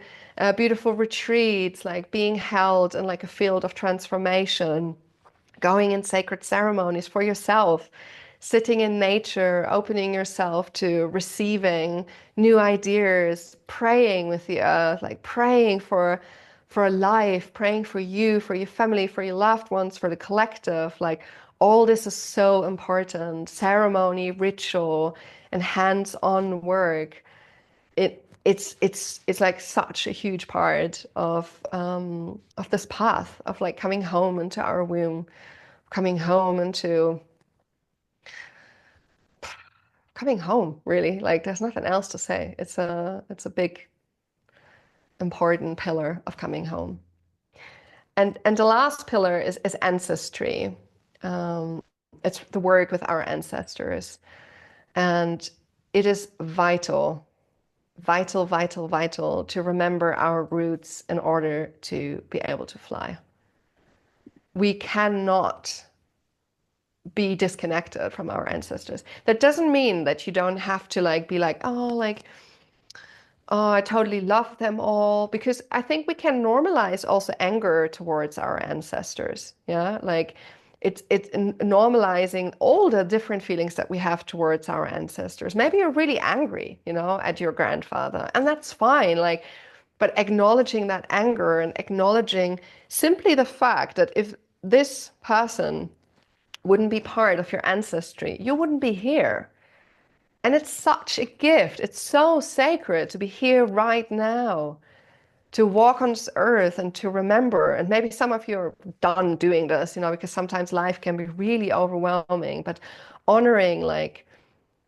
beautiful retreats, like being held in like a field of transformation, going in sacred ceremonies for yourself, sitting in nature, opening yourself to receiving new ideas, praying with the earth, like praying for a life, praying for you, for your family, for your loved ones, for the collective. Like all this is so important. Ceremony, ritual, and hands-on work. It's like such a huge part of this path of like coming home into our womb, coming home into coming home, really. Like there's nothing else to say. It's a big important pillar of coming home. And the last pillar is ancestry. Um, it's the work with our ancestors. And it is vital, vital, vital, vital to remember our roots in order to be able to fly. We cannot be disconnected from our ancestors. That doesn't mean that you don't have to like be like, oh, like, oh, I totally love them all, because I think we can normalize also anger towards our ancestors. Yeah, like it's normalizing all the different feelings that we have towards our ancestors. Maybe you're really angry, you know, at your grandfather, and that's fine. Like, but acknowledging that anger and acknowledging simply the fact that if this person wouldn't be part of your ancestry, you wouldn't be here. And it's such a gift. It's so sacred to be here right now, to walk on this earth and to remember. And maybe some of you are done doing this, you know, because sometimes life can be really overwhelming. But honoring like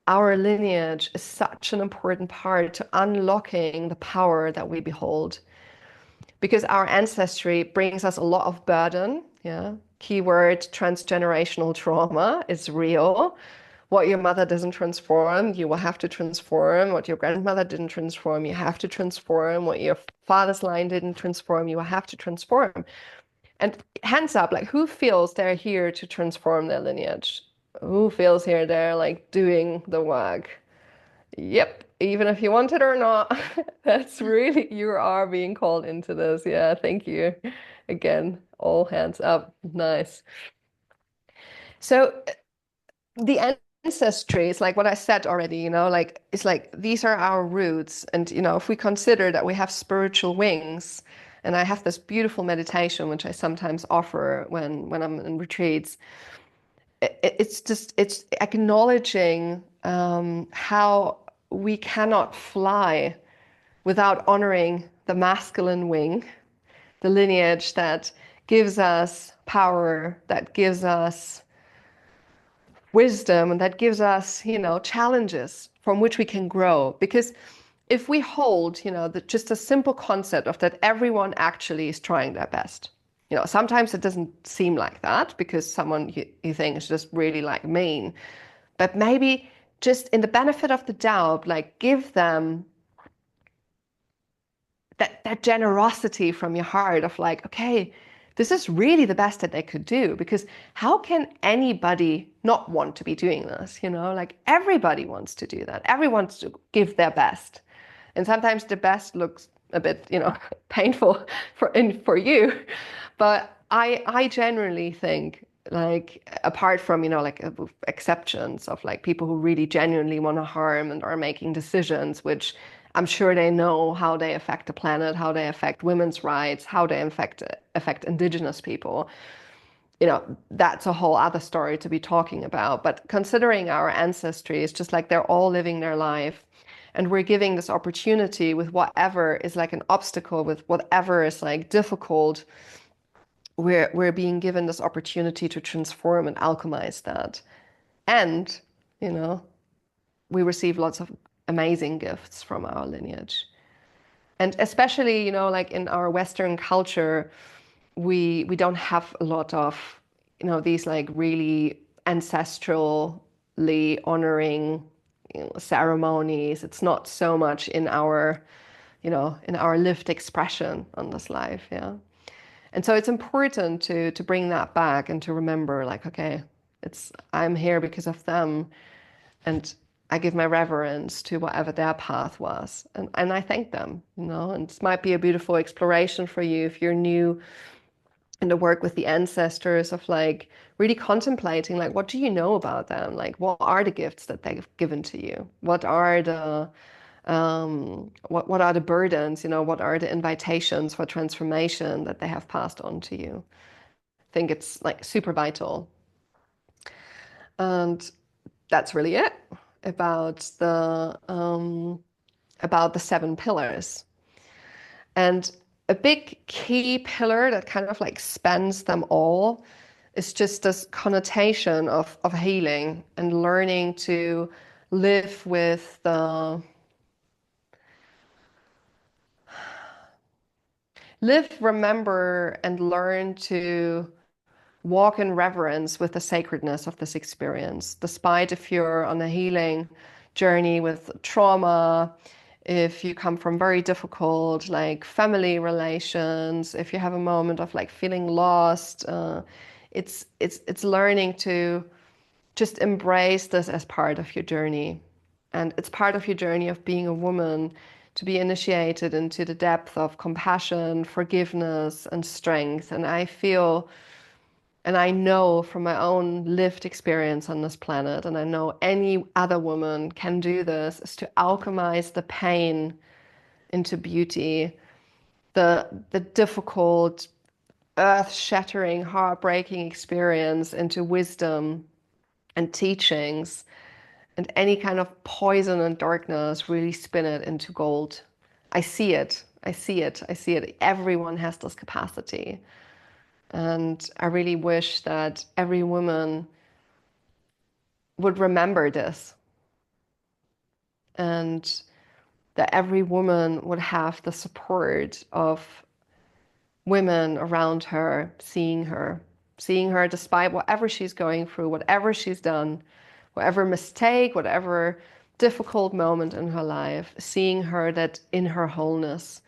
our lineage is such an important part to unlocking the power that we behold. Because our ancestry brings us a lot of burden. Yeah. Keyword transgenerational trauma is real. What your mother doesn't transform, you will have to transform. What your grandmother didn't transform, you have to transform. What your father's line didn't transform, you will have to transform. And hands up, like who feels they're here to transform their lineage? Who feels here they're like doing the work? Yep, even if you want it or not, that's really, you are being called into this. Yeah, thank you. Again, all hands up. Nice. So the ancestry is like what I said already, like it's like these are our roots. And, if we consider that we have spiritual wings, and I have this beautiful meditation, which I sometimes offer when I'm in retreats, it's acknowledging how we cannot fly without honoring the masculine wing, the lineage that gives us power, that gives us wisdom, and that gives us, challenges from which we can grow. Because if we hold, just a simple concept of that everyone actually is trying their best. Sometimes it doesn't seem like that because someone you think is just really like mean, but maybe just in the benefit of the doubt, like give them that generosity from your heart of like, okay, this is really the best that they could do. Because how can anybody not want to be doing this? Like everybody wants to do that. Everyone wants to give their best. And sometimes the best looks a bit, painful for you. But I generally think, like, apart from, like exceptions of like people who really genuinely want to harm and are making decisions, which I'm sure they know how they affect the planet, how they affect women's rights, how they affect indigenous people. That's a whole other story to be talking about. But considering our ancestry, it's just like they're all living their life. And we're giving this opportunity with whatever is like an obstacle, with whatever is like difficult. We're being given this opportunity to transform and alchemize that. And, you know, we receive lots of amazing gifts from our lineage. And especially, like in our Western culture, we don't have a lot of, these like really ancestrally honoring, ceremonies. It's not so much in our, in our lived expression on this life. Yeah. And so it's important to bring that back and to remember, like, okay, I'm here because of them, and I give my reverence to whatever their path was, and I thank them, And this might be a beautiful exploration for you if you're new in the work with the ancestors, of like really contemplating, like, what do you know about them? Like, what are the gifts that they've given to you? What are the what are the burdens? What are the invitations for transformation that they have passed on to you? I think it's like super vital. And that's really it about the seven pillars. And a big key pillar that kind of like spans them all is just this connotation of healing and learning to live with remember, and learn to walk in reverence with the sacredness of this experience, despite if you're on a healing journey with trauma, if you come from very difficult like family relations, if you have a moment of like feeling lost, it's learning to just embrace this as part of your journey. And it's part of your journey of being a woman, to be initiated into the depth of compassion, forgiveness, and strength. And I feel, and I know from my own lived experience on this planet, and I know any other woman can do this, is to alchemize the pain into beauty, the difficult, earth-shattering, heartbreaking experience into wisdom and teachings, and any kind of poison and darkness, really spin it into gold. I see it. I see it. I see it. Everyone has this capacity. And I really wish that every woman would remember this, and that every woman would have the support of women around her, seeing her despite whatever she's going through, whatever she's done, whatever mistake, whatever difficult moment in her life, seeing her that in her wholeness.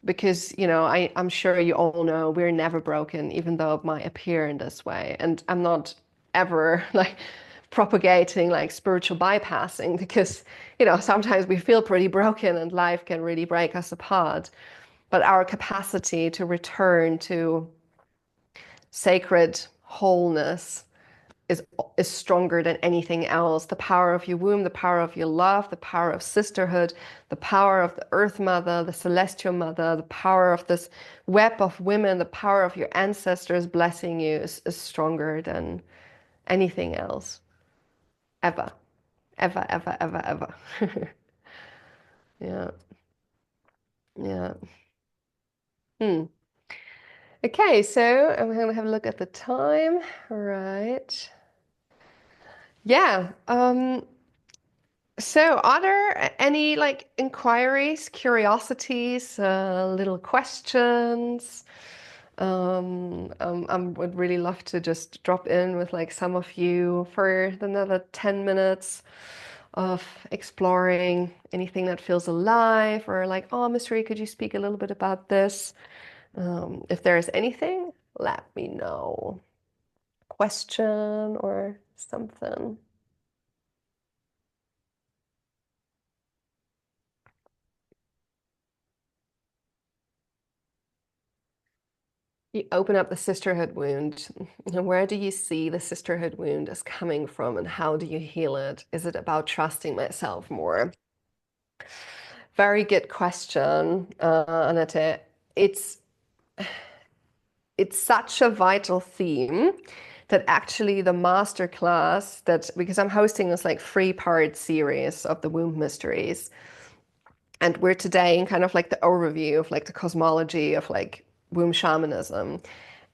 Because, I'm sure you all know we're never broken, even though it might appear in this way. And I'm not ever like propagating like spiritual bypassing, because, sometimes we feel pretty broken and life can really break us apart. But our capacity to return to sacred wholeness is is stronger than anything else. The power of your womb, the power of your love, the power of sisterhood, the power of the Earth Mother, the Celestial Mother, the power of this web of women, the power of your ancestors blessing you is stronger than anything else. Ever. Ever, ever, ever, ever. Yeah. Yeah. Hmm. Okay, so I'm gonna have a look at the time. Right. Yeah. So are there any like inquiries, curiosities, little questions? I would really love to just drop in with like some of you for another 10 minutes of exploring anything that feels alive or like, oh, Mystery, could you speak a little bit about this? If there's anything, let me know. Question or something. You open up the sisterhood wound. And where do you see the sisterhood wound is coming from, and how do you heal it? Is it about trusting myself more? Very good question, Annette. It's it's such a vital theme that actually the masterclass that because I'm hosting this like three-part series of the womb mysteries, and we're today in kind of like the overview of like the cosmology of like womb shamanism.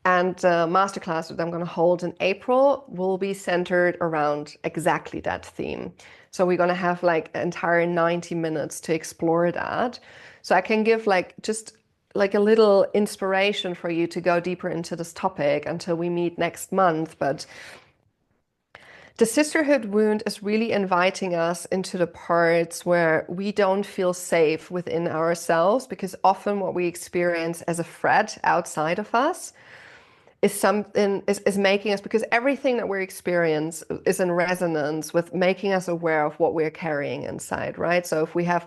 And the masterclass that I'm going to hold in April will be centered around exactly that theme. So we're going to have like an entire 90 minutes to explore that. So I can give like just like a little inspiration for you to go deeper into this topic until we meet next month. But the sisterhood wound is really inviting us into the parts where we don't feel safe within ourselves, because often what we experience as a threat outside of us is something is making us, because everything that we experience is in resonance with making us aware of what we're carrying inside, right? So if we have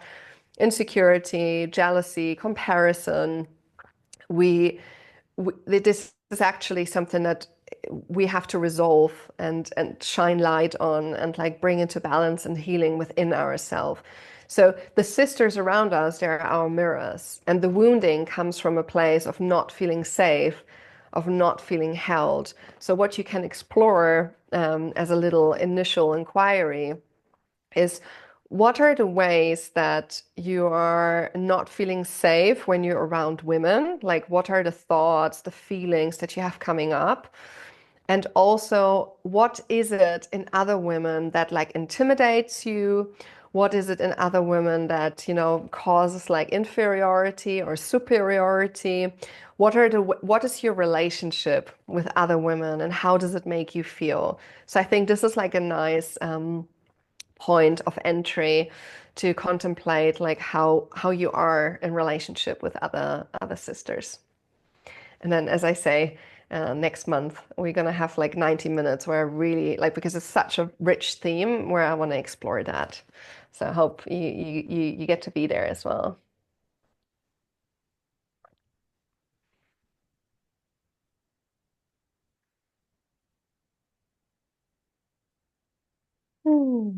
insecurity, jealousy, comparison, we this is actually something that we have to resolve and shine light on and like bring into balance and healing within ourselves. So the sisters around us, they're our mirrors, and the wounding comes from a place of not feeling safe, of not feeling held. So what you can explore as a little initial inquiry is, what are the ways that you are not feeling safe when you're around women? Like, what are the thoughts, the feelings that you have coming up? And also, what is it in other women that like intimidates you? What is it in other women that, causes like inferiority or superiority? What is your relationship with other women, and how does it make you feel? So I think this is like a nice point of entry to contemplate like how you are in relationship with other sisters. And then, as I say, next month we're gonna have like 90 minutes where I really like, because it's such a rich theme, where I want to explore that. So I hope you get to be there as well. Hmm.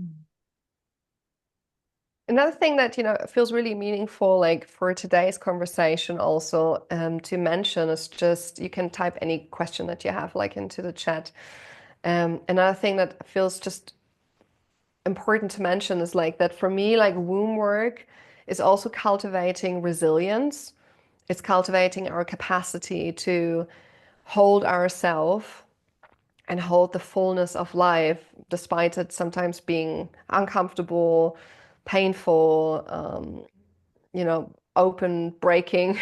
Another thing that, feels really meaningful, like for today's conversation also, to mention is just you can type any question that you have like into the chat. Another thing that feels just important to mention is like that for me, like womb work is also cultivating resilience. It's cultivating our capacity to hold ourselves and hold the fullness of life, despite it sometimes being uncomfortable, painful, open breaking.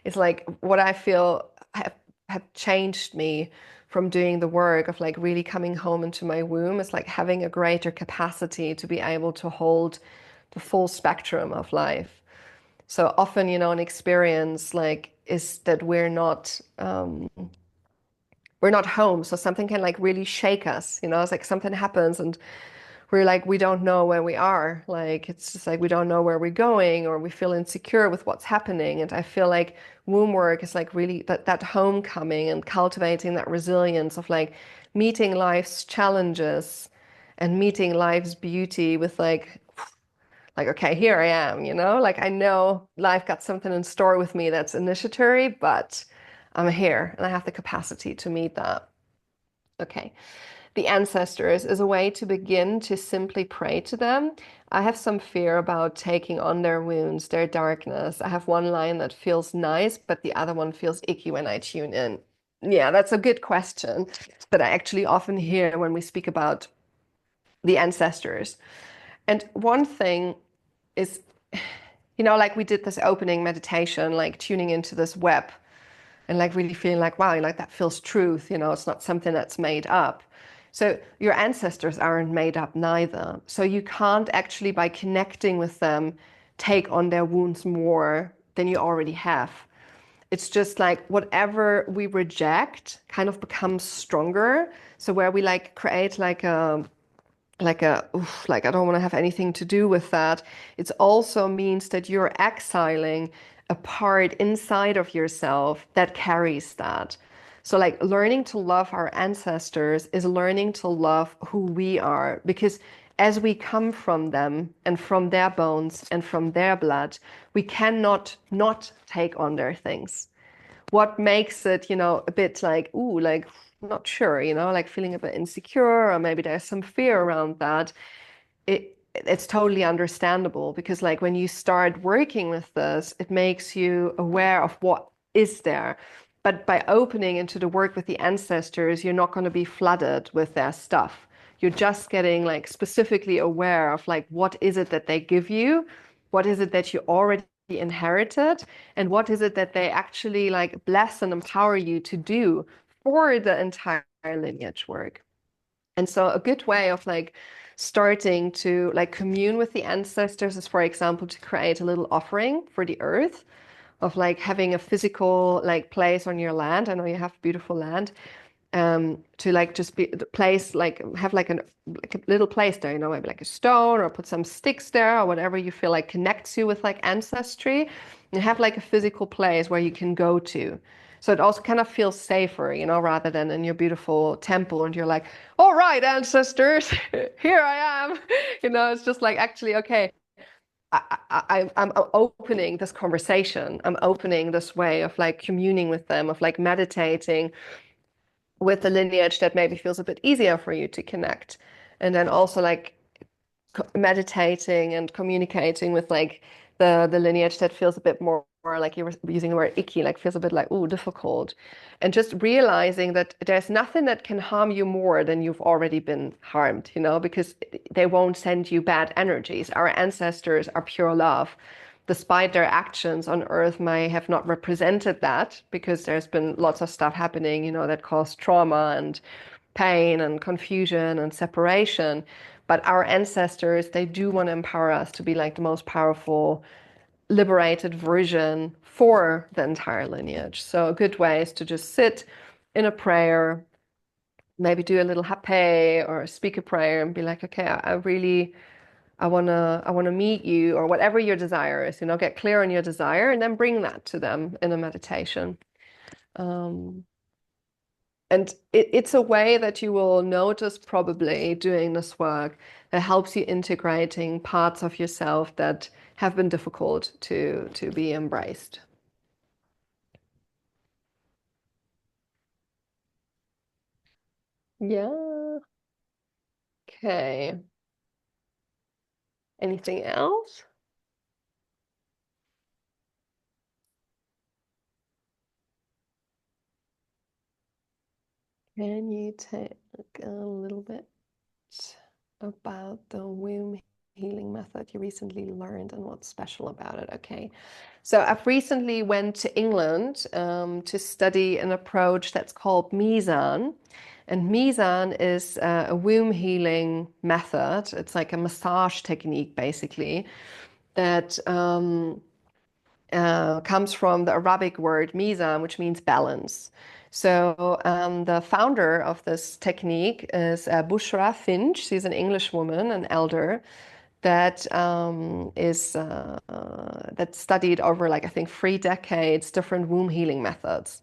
It's like what I feel have changed me from doing the work of like really coming home into my womb. It's like having a greater capacity to be able to hold the full spectrum of life. So often, an experience like is that we're not home. So something can like really shake us, it's like something happens and we're like, we don't know where we are. Like, it's just like we don't know where we're going, or we feel insecure with what's happening. And I feel like womb work is like really that homecoming and cultivating that resilience of like meeting life's challenges and meeting life's beauty with like, okay, here I am, like I know life got something in store with me that's initiatory, but I'm here and I have the capacity to meet that. Okay. The ancestors is a way to begin to simply pray to them. I have some fear about taking on their wounds, their darkness. I have one line that feels nice, but the other one feels icky when I tune in. Yeah, that's a good question that I actually often hear when we speak about the ancestors. And one thing is, like we did this opening meditation, like tuning into this web and like really feeling like, wow, like that feels truth, it's not something that's made up. So your ancestors aren't made up neither. So you can't actually, by connecting with them, take on their wounds more than you already have. It's just like whatever we reject kind of becomes stronger. So where we like create like I don't want to have anything to do with that. It also means that you're exiling a part inside of yourself that carries that. So like learning to love our ancestors is learning to love who we are, because as we come from them and from their bones and from their blood, we cannot not take on their things. What makes it, a bit like, ooh, like not sure, like feeling a bit insecure, or maybe there's some fear around that. It's totally understandable, because like when you start working with this, it makes you aware of what is there. But by opening into the work with the ancestors, you're not going to be flooded with their stuff. You're just getting like specifically aware of like what is it that they give you, what is it that you already inherited, and what is it that they actually like bless and empower you to do for the entire lineage work. And so a good way of like starting to like commune with the ancestors is, for example, to create a little offering for the earth, of like having a physical like place on your land. I know you have beautiful land. To like just be the place, like have like a little place there, maybe like a stone, or put some sticks there, or whatever you feel like connects you with like ancestry, and have like a physical place where you can go to. So it also kind of feels safer, rather than in your beautiful temple and you're like, all right, ancestors, here I am. It's just like, actually, okay, I'm opening this conversation. I'm opening this way of like communing with them, of like meditating with the lineage that maybe feels a bit easier for you to connect. And then also like meditating and communicating with like the lineage that feels a bit more like you were using the word icky, like feels a bit like, oh, difficult. And just realizing that there's nothing that can harm you more than you've already been harmed, because they won't send you bad energies. Our ancestors are pure love. Despite their actions on earth may have not represented that, because there's been lots of stuff happening, that caused trauma and pain and confusion and separation. But our ancestors, they do want to empower us to be like the most powerful, liberated version for the entire lineage. So a good way is to just sit in a prayer, maybe do a little hape or speak a prayer and be like, okay, I really, I wanna meet you, or whatever your desire is, get clear on your desire and then bring that to them in a meditation. Um, And it's a way that you will notice probably doing this work that helps you integrating parts of yourself that have been difficult to be embraced. Yeah. Okay. Anything else? Can you take a little bit about the womb healing method you recently learned and what's special about it? Okay. So I've recently went to England to study an approach that's called Mizan. And Mizan is a womb healing method. It's like a massage technique, basically, that comes from the Arabic word Mizan, which means balance. So the founder of this technique is Bushra Finch. She's an English woman, an elder that that studied over like I think 3 decades different womb healing methods.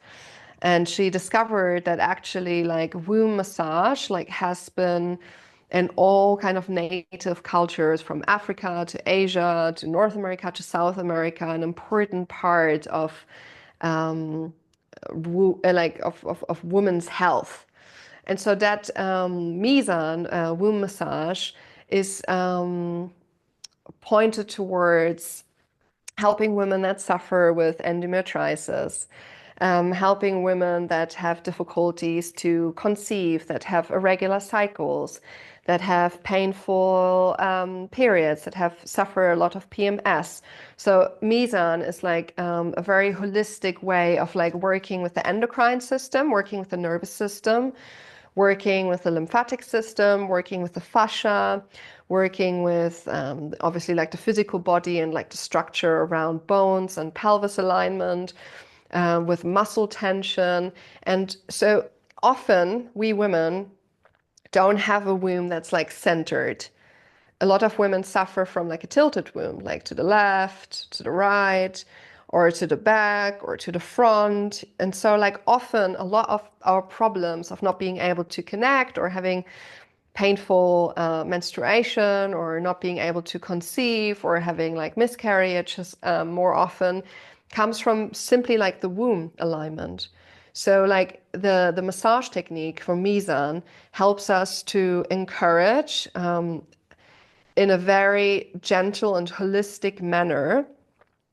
And she discovered that actually like womb massage like has been in all kind of native cultures from Africa to Asia to North America to South America an important part of um, of women's health. And so that Mizan womb massage is pointed towards helping women that suffer with endometriosis, helping women that have difficulties to conceive, that have irregular cycles, that have painful periods, that have suffer a lot of PMS. So Mizan is like a very holistic way of like working with the endocrine system, working with the nervous system, working with the lymphatic system, working with the fascia, working with obviously like the physical body and like the structure around bones and pelvis alignment, with muscle tension. And so often we women don't have a womb that's like centered. A lot of women suffer from like a tilted womb, like to the left, to the right, or to the back, or to the front. And so, like, often a lot of our problems of not being able to connect or having painful menstruation or not being able to conceive or having like miscarriages more often comes from simply like the womb alignment. So like the massage technique for Mizan helps us to encourage in a very gentle and holistic manner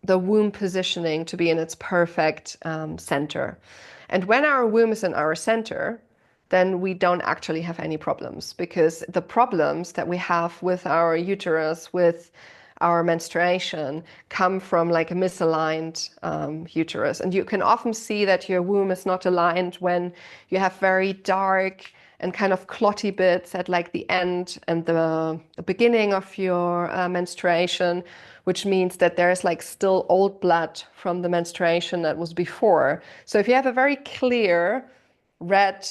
the womb positioning to be in its perfect center. And when our womb is in our center, then we don't actually have any problems, because the problems that we have with our uterus, with our menstruation, come from like a misaligned uterus. And you can often see that your womb is not aligned when you have very dark and kind of clotty bits at like the end and the beginning of your menstruation, which means that there's like still old blood from the menstruation that was before. So if you have a very clear, red,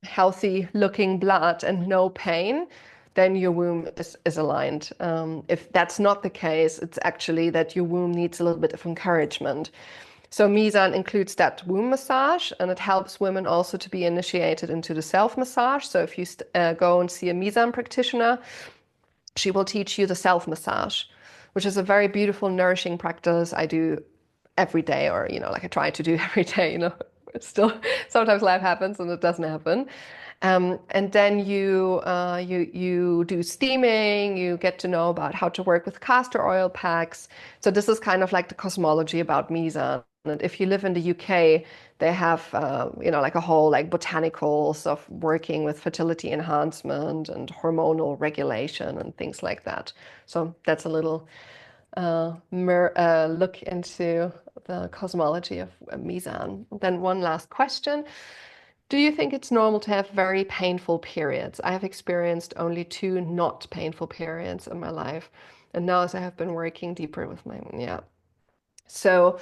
healthy looking blood and no pain, then your womb is aligned. If that's not the case, it's actually that your womb needs a little bit of encouragement. So Mizan includes that womb massage, and it helps women also to be initiated into the self-massage. So if you go and see a Mizan practitioner, she will teach you the self-massage, which is a very beautiful, nourishing practice I do every day, or, like I try to do every day. Still, sometimes life happens and it doesn't happen. And then you do steaming. You get to know about how to work with castor oil packs. So this is kind of like the cosmology about Mizan. And if you live in the UK, they have like a whole like botanicals of working with fertility enhancement and hormonal regulation and things like that. So that's a little look into the cosmology of Mizan. Then one last question. Do you think it's normal to have very painful periods? I have experienced only 2 not painful periods in my life. And now as I have been working deeper with yeah. So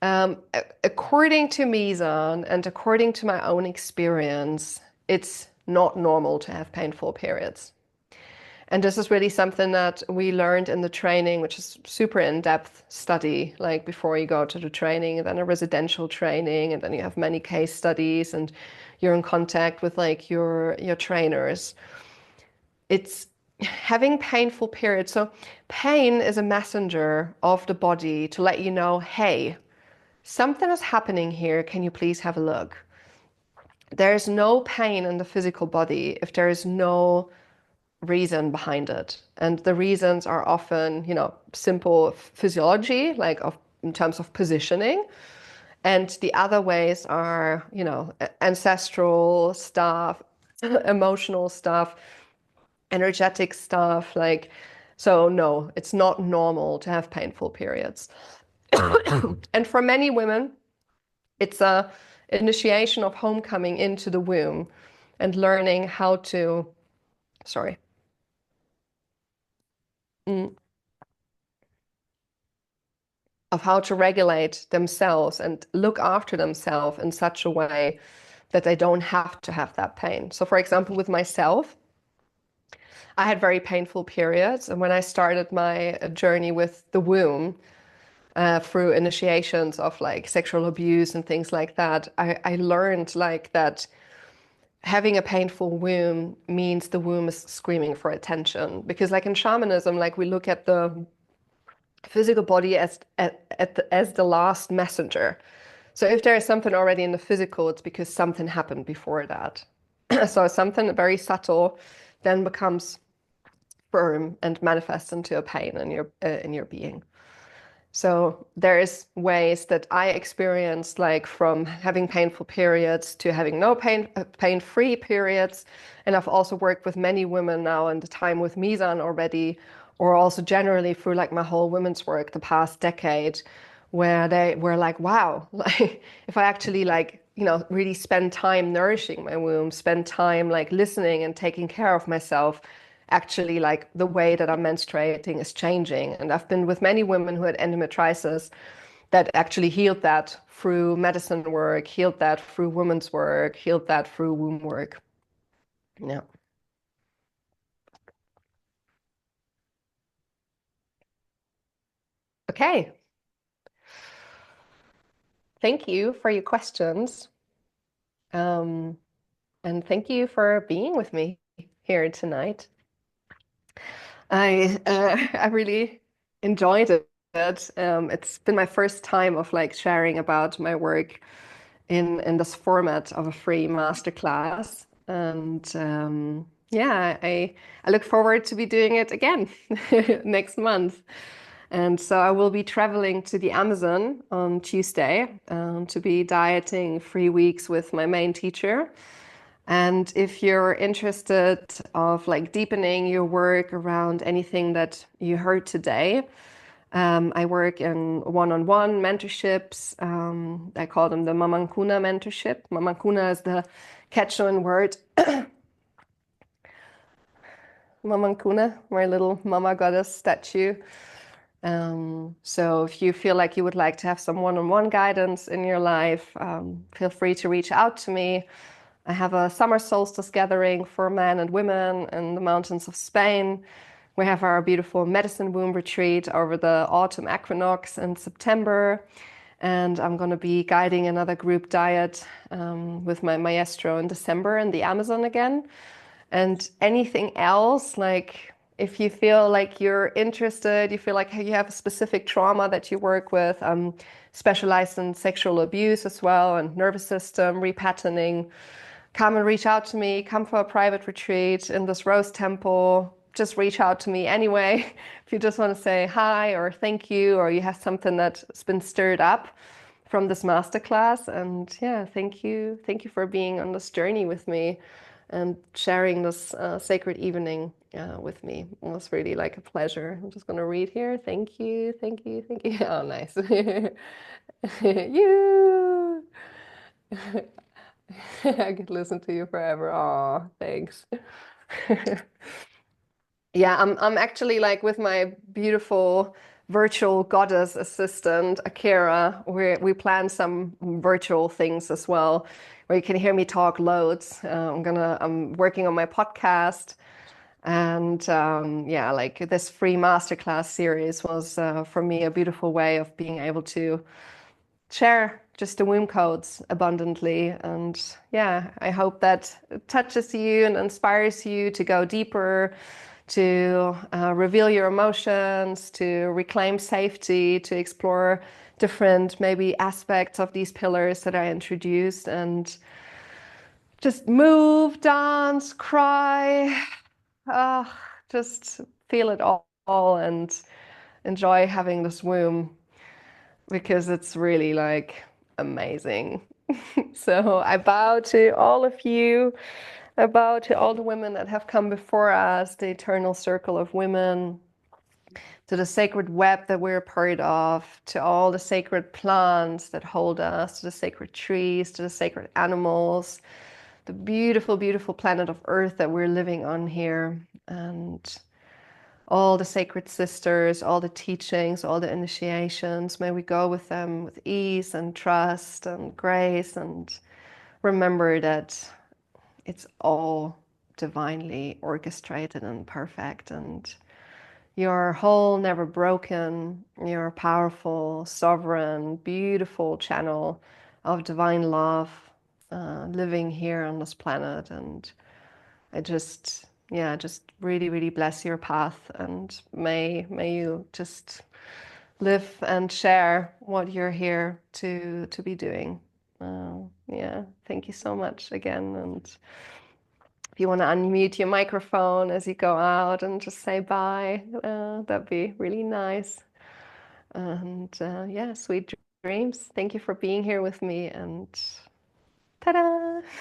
according to Mizan and according to my own experience, it's not normal to have painful periods. And this is really something that we learned in the training, which is super in-depth study, like before you go to the training, and then a residential training, and then you have many case studies, and you're in contact with like your trainers. It's having painful periods. So pain is a messenger of the body to let you know, hey, something is happening here. Can you please have a look? There is no pain in the physical body if there is no reason behind it. And the reasons are often, simple physiology, like in terms of positioning. And the other ways are, ancestral stuff, emotional stuff, energetic stuff. So no, it's not normal to have painful periods. And for many women, it's a initiation of homecoming into the womb and learning how to, sorry. Mm. of how to regulate themselves and look after themselves in such a way that they don't have to have that pain. So, for example, with myself, I had very painful periods. And when I started my journey with the womb, through initiations of like sexual abuse and things like that, I learned like that having a painful womb means the womb is screaming for attention. Because like in shamanism, like we look at the physical body as the last messenger. So if there is something already in the physical, it's because something happened before that. So something very subtle then becomes firm and manifests into a pain in your being. So there's ways that I experienced, like from having painful periods to having no pain-free periods. And I've also worked with many women now in the time with Mizan already, or also generally through like my whole women's work the past decade, where they were like, wow, like if I actually like, really spend time nourishing my womb, spend time like listening and taking care of myself, actually like the way that I'm menstruating is changing. And I've been with many women who had endometriosis that actually healed that through medicine work, healed that through women's work, healed that through womb work. Yeah. Okay. Thank you for your questions. Um, and thank you for being with me here tonight. I really enjoyed it. It's been my first time of like sharing about my work in this format of a free masterclass, and yeah, I look forward to be doing it again next month. And so I will be traveling to the Amazon on Tuesday to be dieting 3 weeks with my main teacher. And if you're interested of like deepening your work around anything that you heard today, I work in one-on-one mentorships. I call them the Mamankuna mentorship. Mamankuna is the Quechuan word. Mamankuna, my little mama goddess statue. So if you feel like you would like to have some one-on-one guidance in your life, feel free to reach out to me. I have a summer solstice gathering for men and women in the mountains of Spain. We have our beautiful medicine womb retreat over the autumn equinox in September. And I'm going to be guiding another group diet with my maestro in December in the Amazon again. And anything else, like if you feel like you're interested, you feel like you have a specific trauma that you work with, specialized in sexual abuse as well and nervous system repatterning, come and reach out to me, come for a private retreat in this rose temple. Just reach out to me anyway. If you just want to say hi or thank you, or you have something that's been stirred up from this masterclass. And yeah, thank you. Thank you for being on this journey with me and sharing this sacred evening with me. It was really like a pleasure. I'm just going to read here. Thank you. Thank you. Thank you. Oh, nice. You. I could listen to you forever. Oh, thanks. Yeah, I'm actually like with my beautiful virtual goddess assistant, Akira, we plan some virtual things as well, where you can hear me talk loads. I'm working on my podcast, and yeah, like this free masterclass series was for me a beautiful way of being able to share just the womb codes abundantly. And yeah, I hope that it touches you and inspires you to go deeper, to reveal your emotions, to reclaim safety, to explore different maybe aspects of these pillars that I introduced, and just move, dance, cry, uh, just feel it all and enjoy having this womb, because it's really like amazing. So I bow to all of you. I bow to all the women that have come before us, the eternal circle of women, to the sacred web that we're a part of, to all the sacred plants that hold us, to the sacred trees, to the sacred animals, the beautiful, beautiful planet of Earth that we're living on here. And all the sacred sisters, all the teachings, all the initiations. May we go with them with ease and trust and grace, and remember that it's all divinely orchestrated and perfect, and you're whole, never broken. You're a powerful, sovereign, beautiful channel of divine love, living here on this planet. And I just, yeah, just really, really bless your path, and may you just live and share what you're here to be doing. Yeah, thank you so much again. And if you want to unmute your microphone as you go out and just say bye, that'd be really nice. And yeah, sweet dreams. Thank you for being here with me. And ta-da!